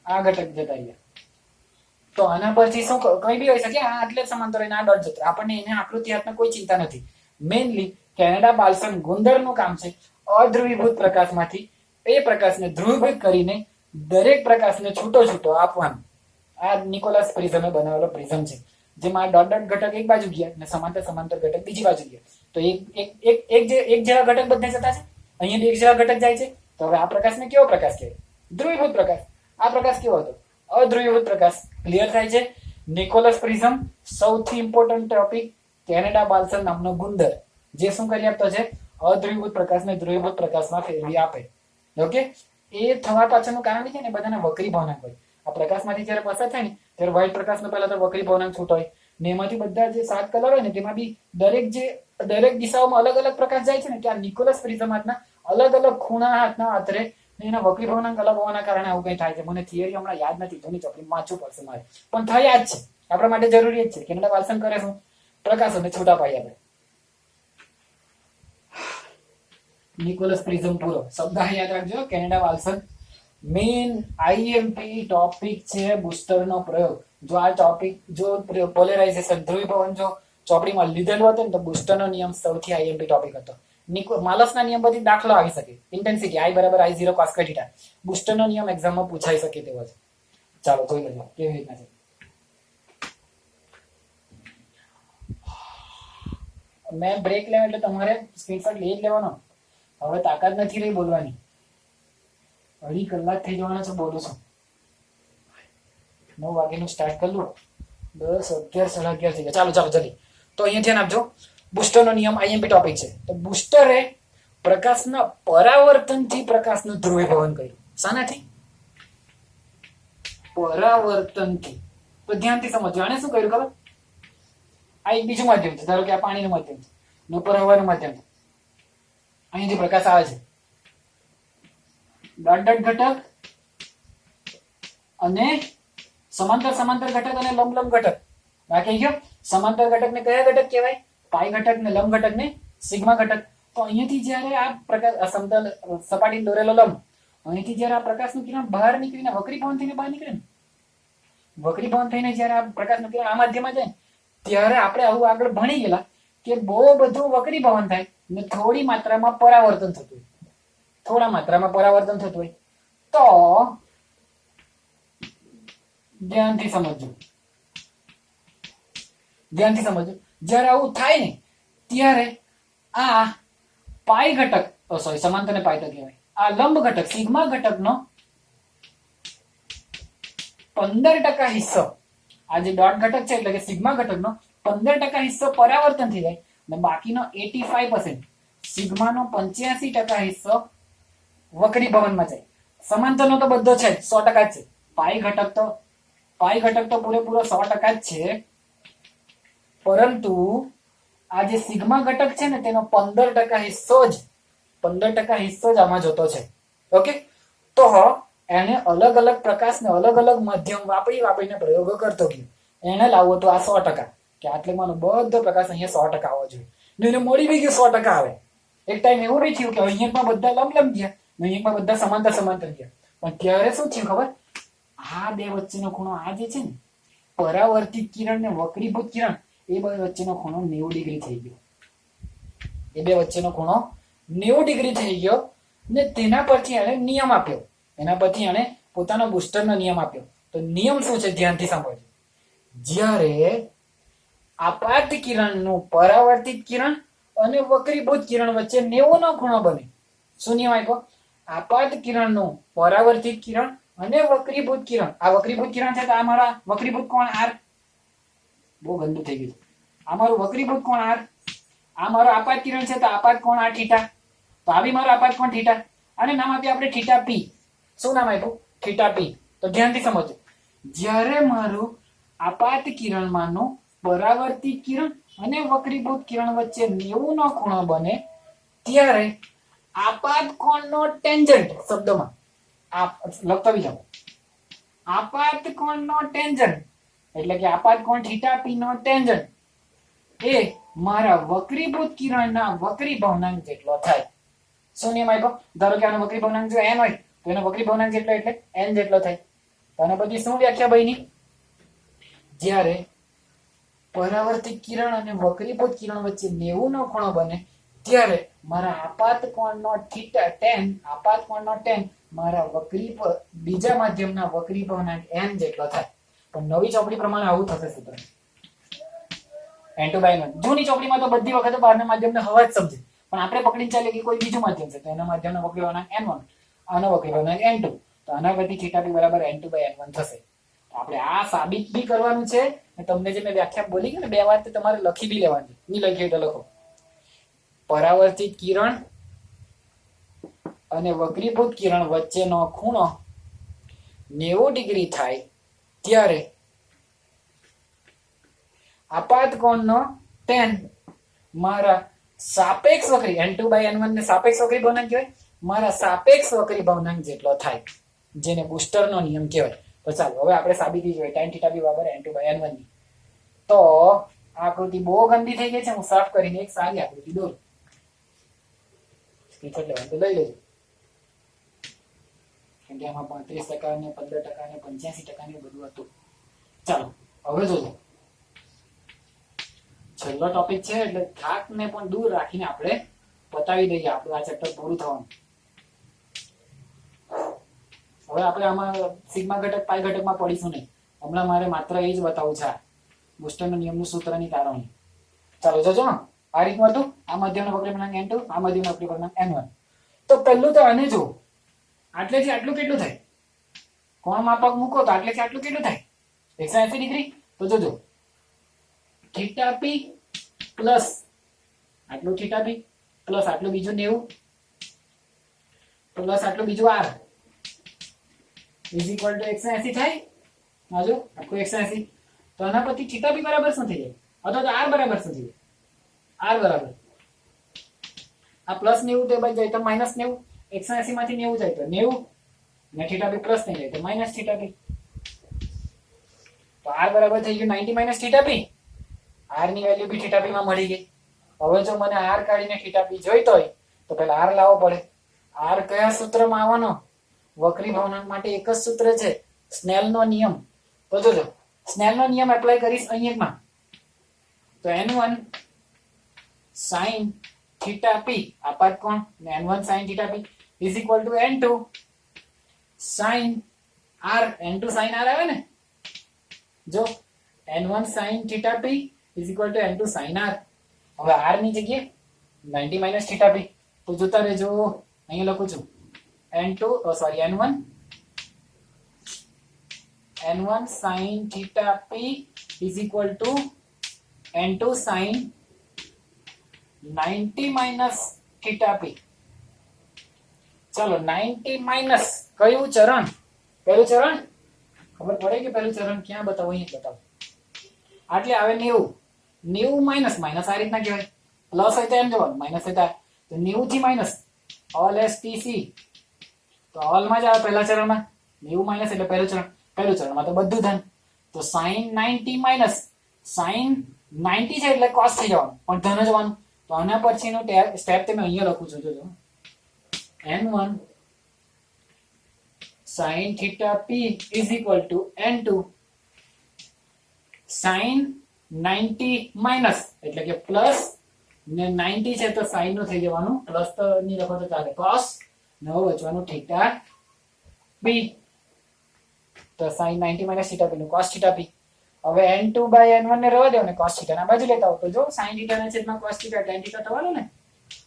આ ઘટક જતા રહ્યા. તો આના પરથી શું કઈ બી હોય શકે, આ એટલે સમાંતર હોય ને આ ડોટ જતો. આપણને એને આકૃતિ હાથમાં કોઈ ચિંતા નથી. મેઇનલી કેનેડા બાલ્સન ગુંદરનું કામ છે અધ્રુવીભૂત પ્રકાશમાંથી એ પ્રકાશને ધ્રુવીભૂત કરીને દરેક પ્રકાશને છૂટો છૂટો આપવાનું. આ નિકોલસ પ્રિઝમે બનાવેલો પ્રિઝમ છે, જેમાં ડોટ ડોટ ઘટક એક બાજુ ગયા અને સમાંતર સમાંતર ઘટક બીજી બાજુ ગયા. તો એક જેવા ઘટક બધે જતા છે, અહીંયા એક જેવા ઘટક જાય છે. તો હવે આ પ્રકાશને કેવો પ્રકાશ કહેવાય? ધ્રુવીભૂત પ્રકાશ. આ પ્રકાશ કેવો હતો? અધ્રુવીભૂત પ્રકાશ. ક્લિયર થાય છે? નિકોલસ પ્રિઝમ સૌથી ઇમ્પોર્ટન્ટ ટોપિક. કેનેડા બાલ્સન નામનો ગુંદર જે શું કરી આપતો છે? અધ્રુવીભૂત પ્રકાશને ધ્રુવીભૂત પ્રકાશમાં ફેરવી આપે. ઓકે, એ થવા પાછળનું કારણ છે ને બધાના વક્રી ભવનાંક હોય. આ પ્રકાશમાંથી જ્યારે પસાર થાય ને ત્યારે વ્હાઇટ પ્રકાશનો પહેલા તો વક્રી ભવનાંક છૂટો હોય, ને એમાંથી બધા જે 7 કલર હોય ને તેમાં બી દરેક દિશાઓમાં અલગ અલગ પ્રકાશ જાય છે ને, ત્યાં નિકોલસ પ્રિઝમ હાથના અલગ અલગ ખૂણા હાથના આધારે એના વક્રી ભવનાંક અલગ હોવાના કારણે આવું કઈ થાય છે. મને થિયરી હમણાં યાદ નથી, જૂની ચોપડી વાંચવું પડશે મારે, પણ થયા જ છે, આપણા માટે જરૂરી જ છે. કેનેડા બાલ્સન કરે શું? પ્રકાશોને છૂટા પાડી આપે. નિકોલસ પ્રિઝમ પૂરો શબ્દ યાદ રાખજો. કેનેડા બાલ્સન મેઇન આઈએમપી ટોપિક છે બુસ્ટરનો પ્રયોગ. જો આ ટોપિક જો પોલેરાઇઝેશન ધ્રુવીભવન જો ચોપડીમાં લીધેલું હતું ને તો બુસ્ટરનો નિયમ સૌથી આઈએમપી ટોપિક હતો. માલસના નિયમ પરથી દાખલો આવી શકે. Intensity I = I0 cos θ. બુસ્ટરનો નિયમ એક્ઝામમાં પૂછાઈ શકે તેવો છે. ચાલો જોઈ લેજો કેવી રીતના છે. મેં બ્રેક લેવા એટલે તમારે સ્ક્રીનશોટ લઈ જ લેવાનો. હવે તાકાત નથી રહી બોલવાની. 2.5 કલાક થઈ જવાના છે બોલું છું. 9 વાગ્યાનું સ્ટાર્ટ કરી લો, 10, 11, 11:30 થઈ ગયા. ચાલો જલ્દી. તો અહીંયા ધ્યાન આપજો. બુસ્ટરનો નિયમ આઈએમપી ટોપિક છે. તો બુસ્ટરે પ્રકાશના પરાવર્તનથી પ્રકાશનું ધ્રુવીભવન કર્યું. શાનાથી? પરાવર્તનથી. તો ધ્યાનથી સમજો. આને શું કર્યું ખબર? આ એક બીજું માધ્યમ છે. ધારો કે આ પાણીનું માધ્યમ છે, ને ઉપર હવાનું માધ્યમ છે. અહીંથી પ્રકાશ આવે છે. ડોટ ડોટ ઘટક અને સમાંતર ઘટક અને લંબ ઘટક. બાકી ગયો. સમાંતર ઘટકને કયા ઘટક કહેવાય? પાઈ ઘટક. ને લંબ ઘટકને સિગ્મા ઘટક. તો અહીંયાથી જ્યારે આ પ્રકાશ સમતલ સપાટી દોરેલો લંબ, અહીંથી જ્યારે આ પ્રકાશનું કિરણ બહાર નીકળીને વક્રી ભવન થઈને બહાર નીકળે ને, વક્રી ભવન થઈને જ્યારે આ પ્રકાશનું કિરણ આ માધ્યમમાં જાય ત્યારે આપણે આવું આગળ ભણી ગયેલા કે બહુ બધું વક્રી ભવન થાય ને થોડી માત્રામાં પરાવર્તન થતું હોય. થોડા માત્રામાં પરાવર્તન થતું હોય તો ધ્યાનથી સમજજો. જ્યારે આવું થાય ને ત્યારે આ પાઈ ઘટક, સોરી સમાંતરને પાઈ તો કહેવાય, આ લંબ ઘટક સિગ્મા ઘટકનો 15% હિસ્સો, આ જે ડોટ ઘટક છે એટલે કે સિગ્મા ઘટકનો 15% હિસ્સો પરાવર્તન થઈ જાય અને બાકીનો 85% સિગ્માનો 85% હિસ્સો વક્રીભવનમાં જાય. સમાંતરનો તો બધો છે 100% જ છે. પાઈ ઘટક તો પૂરેપૂરો 100% જ છે, પરંતુ આ જે સિગ્મા ઘટક છે ને તેનો 15% હિસ્સો જ આમાં જતો છે. ઓકે, તો એને અલગ અલગ પ્રકાશને અલગ અલગ માધ્યમ વાપરીને પ્રયોગો કરતો ગયો. એને લાવવો તો આ 100%, કે આટલેમાંનો બધો પ્રકાશ અહીંયા 100% આવવો જોઈએ. ને એને મળી બી ગયું 100% આવે. એક ટાઈમ એવું બી થયું કે અહીંયા બધા લંબ ગયા, અહીંયા બધા સમાંતર ગયા. પણ ત્યારે શું થયું ખબર? આ બે વચ્ચેનો ખૂણો આ જે છે ને પરાવર્તિત કિરણ ને વક્રીભૂત કિરણ, એ બે વચ્ચેનો ખૂણો 90 ડિગ્રી થઈ ગયો. એ બે વચ્ચેનો ખૂણો 90 ડિગ્રી થઈ ગયો ને તેના પરથી એને નિયમ આપ્યો. એના પરથી એને પોતાનો બુસ્ટરનો નિયમ આપ્યો. તો નિયમ શું છે? ધ્યાનથી સાંભળજો. જ્યારે આપાત કિરણનું પરાવર્તિત કિરણ અને વક્રીભૂત કિરણ વચ્ચે 90 નો ખૂણો બને. શું નિયમ આપ્યો? આપાત કિરણનું પરાવર્તિત કિરણ અને વક્રીભૂત કિરણ, આ વક્રીભૂત કિરણ છે તો આ મારા વક્રીભૂત કોણ R, બહુ ગંદુ થઈ ગયું. આ મારું વક્રીભૂત કોણ R, આ મારો આપાત કિરણ છે તો આપાત કોણ R થીટા, તો આ બી મારો આપાત કોણ થીટા. આને નામ આપીએ આપણે થીટા P. શું નામ આપ્યું? Theta P. તો ધ્યાનથી સમજો. જ્યારે મારું આપાત કિરણમાંનું પરાવર્તિત કિરણ અને વક્રીભૂત કિરણ વચ્ચે 90 નો ખૂણો બને ત્યારે આપાત કોણનો ટેન્જન્ટ, શબ્દમાં લખતા બી જાઓ, આપાત કોણનો ટેન્જન્ટ એટલે કે આપાત કોણ થીટા P નો ટેન્જન્ટ એ મારા વક્રીભૂત કિરણના વક્રીભવનાંક જેટલો થાય. શું નિયમ આપ્યો? ધારો કે આનો વક્રીભવનાંક જો n હોય તો એનો વક્રીભવનાંક જેટલો એટલે n જેટલો થાય. તો આના બધી શું વ્યાખ્યા બની? જ્યારે પરાવર્તિત કિરણ અને વક્રીભૂત કિરણ વચ્ચે 90 નો ખૂણો બને ત્યારે મારા આપાત કોણનો થીટા tan મારા બીજા માધ્યમના વક્રીભવનાંક n જેટલો થાય. પણ નવી ચોપડી પ્રમાણે આવું થશે સૂત્ર, n/n. જૂની ચોપડીમાં તો બધી વખતે બહારના માધ્યમને હવા જ સમજે, પણ આપણે પકડીને ચાલે કે કોઈ બીજું માધ્યમ છે તો એના માધ્યમનો વક્રીભવનાંક n1, આનો વક્રીભવનાંક n2, તો આના પરથી થીટા p બરાબર n2/n1 થશે. આપણે આ સાબિત બી કરવાનું છે. તમને જે મેં વ્યાખ્યા બોલી કે ને 2 વાર, તમારે લખી બી લેવાની. નહીં લખી તો લખો. પરાવર્તિત કિરણ અને વક્રીભૂત કિરણ વચ્ચેનો ખૂણો 90 ડિગ્રી થાય ત્યારે આપાત કોણનો tan મારા સાપેક્ષ વક્રી n2/n1 ને સાપેક્ષ વક્રીભવનાંક કહેવાય, મારા સાપેક્ષ વક્રીભવનાંક જેટલો થાય, જેને બુસ્ટરનો નિયમ કહેવાય. તો ચાલો હવે આપણે સાબિતી જોઈએ tan θ p બરાબર n2/n1 ની. તો આ આકૃતિ બહુ ગંદી થઈ ગઈ છે, હું સાફ કરીને એક સારી આકૃતિ દોરું. સ્ક્રીનશોટ લેવાનું તો લઈ લેજો, કેમ કે આમાં 35% ને 15% ને 85% ને બધું હતું. ચાલો હવે જોજો, છેલ્લો ટોપિક છે એટલે થાકને પણ દૂર રાખીને આપણે પતાવી દઈએ આપણું આ ચેપ્ટર પૂરું થવાનું. હવે આપણે આમાં સિગ્મા ઘટક પાઈ ઘટકમાં પડીશું નહીં. હમણાં મારે માત્ર એ જ બતાવવું છે, બુસ્ટરના નિયમનું સૂત્રની તારવણી. ચાલો જોજો, આ રીતનું હતું. આ મધ્યમનો વક્રીભવનાંક n2, આ મધ્યમનો વક્રીભવનાંક n1. તો પહેલું તો આને જો, આટલેથી આટલું કેટલું થાય? કોણ માપક મૂકો તો આટલેથી આટલું કેટલું થાય? 180 ડિગ્રી. તો જોજો, થીટા p પ્લસ આટલું થીટા p પ્લસ આટલું બીજું 90 પ્લસ આટલું બીજું r ઇઝ ઇક્વલ ટુ 180 થાય. આજો આખું 180. તો આના પરથી થીટા p બરાબર શું થઈ જાય? અથવા તો r બરાબર શું થઈ જાય? r બરાબર આ પ્લસ 90 તે બાજુ જાય તો માઈનસ 90. 180 માંથી 90 જાય તો 90 ને થીટા p પ્લસ થઈ જાય તો માઈનસ થીટા p. તો r બરાબર થઈ ગયું 90 માઈનસ થીટા p. r ની વેલ્યુ બી થીટા p માં મળી ગઈ. હવે જો મને r કાઢીને થીટા p જોઈતો હોય તો પહેલા r લાવવો પડે. r કયા સૂત્રમાં આવવાનો? વક્રીભવનાંક માટે એક જ સૂત્ર છે, સ્નેલનો નિયમ. તો જોજો, સ્નેલનો નિયમ એપ્લાય કરીશ અહીંયામાં. તો n1 sin થીટા p આપાત કોણ ને n1 sin theta p is equal two n2 sin r. n2 sin r આવે ને, જો n1 sin theta p is equal two n2 sin r. હવે r ની જગ્યાએ 90 માઇનસ થીટા પી. તો જોતા રહેજો, અહીંયા લખું છું n1 sin theta p is equal to n2 sin 90 minus theta p. ચલો 90 માઇનસ કયું ચરણ? પહેલું ચરણ ખબર પડે કે પહેલું ચરણ ક્યાં બતાવો? અહીં બતાવો. આટલે આવે 90 માઇનસ માઇનસ આ રીતના કહેવાય, પ્લસ હોય તો એમ જવાનું, માઇનસ હોય તો 90 થી માઇનસ ઓલ STC, તો ઓલ માં જ આવે પહેલા ચરણમાં. 90 માઇનસ એટલે પહેલું ચરણમાં તો બધું ધન. તો sin 90 માઇનસ sin 90 છે એટલે cos થઈ જવાનું, પણ ધન જવાનું. તો આના પછીનું સ્ટેપ તમે અહીંયા લખું છું, જોજો n1 sin theta p is equal to n2 sin 90 minus એટલે કે પ્લસ ને 90 છે તો sin નું થઈ જવાનું, પ્લસ તો ની લખો તો ચાલે, cos ને બચવાનું theta p. તો sin 90 માઇનસ theta p નું cos theta p. હવે n2 by n1 ને રહેવા દો ને cos theta ના બાજુ લેતા હો, તો જો sin theta ના છેદમાં cos theta tan theta થવાનું ને.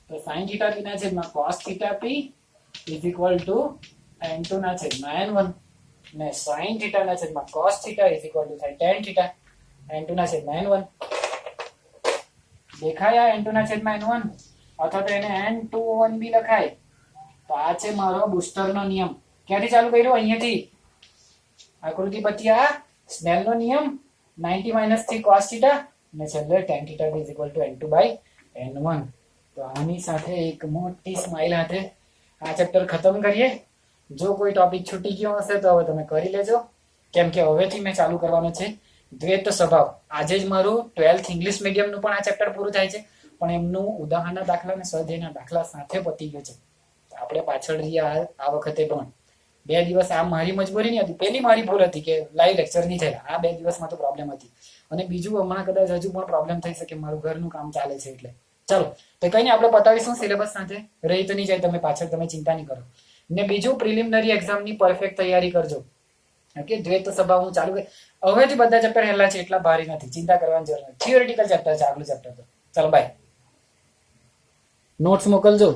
તો sin theta p ના છેદમાં cos theta p is equal to n2 ના છેદમાં n1 ને sin theta ના છેદમાં cos theta is equal to થાય tan theta n2 ના છેદમાં n1. દેખાયા n2 ના છેદમાં n1, અથવા તો એને n21 બી લખાય. તો આ છે મારો બુસ્ટરનો નિયમ. ક્યાંથી ચાલુ કર્યો? અહીંયાથી આકૃતિ પછી આ સ્નેલનો નિયમ 90 માઇનસ થી cos theta ને છેલ્લે tan theta is equal to n2 by n1. તો આની સાથે એક મોટી સ્માઈલ સાથે આ ચેપ્ટર ખતમ કરીએ. જો કોઈ ટોપિક છૂટી ગયો હશે તો હવે તમે કરી લેજો, કેમ કે હવેથી મેં ચાલુ કરવાનું છે દ્વૈત સ્વભાવ. આજે જ મારું 12th ઇંગ્લિશ મીડિયમનું પણ આ ચેપ્ટર પૂરું થાય છે, પણ એમનું ઉદાહરણના દાખલા અને સ્વાધ્યાયના દાખલા સાથે પતી ગયું છે. આપણે પાછળ રહ્યા આ વખતે પણ 2 દિવસ આ મારી મજબૂરી નહીં હતી, પેલી મારી ભૂલ હતી કે લાઈવ લેક્ચર નહીં થયેલા. આ 2 દિવસમાં તો પ્રોબ્લેમ હતી, અને બીજું હમણાં કદાચ હજુ પણ પ્રોબ્લેમ થઈ શકે, મારું ઘરનું કામ ચાલે છે એટલે. ચાલો તો કઈ નહીં, આપણે પતાવીશું સિલેબસ સાથે. રહી તો નહીં જાય તમે પાછળ, તમે ચિંતા નહીં કરો. ને બીજું પ્રિલિમિનરી એક્ઝામની પરફેક્ટ તૈયારી કરજો. ઓકે, દ્વૈત સ્વભાવ હું ચાલુ હવેથી બધા ચેપ્ટર હેલા છે, એટલા ભારી નથી, ચિંતા કરવાની જરૂર નથી. થિયોરિટિકલ ચેપ્ટર છે આગલું ચેપ્ટર તો. ચાલો બાય, નોટ્સ મોકલજો.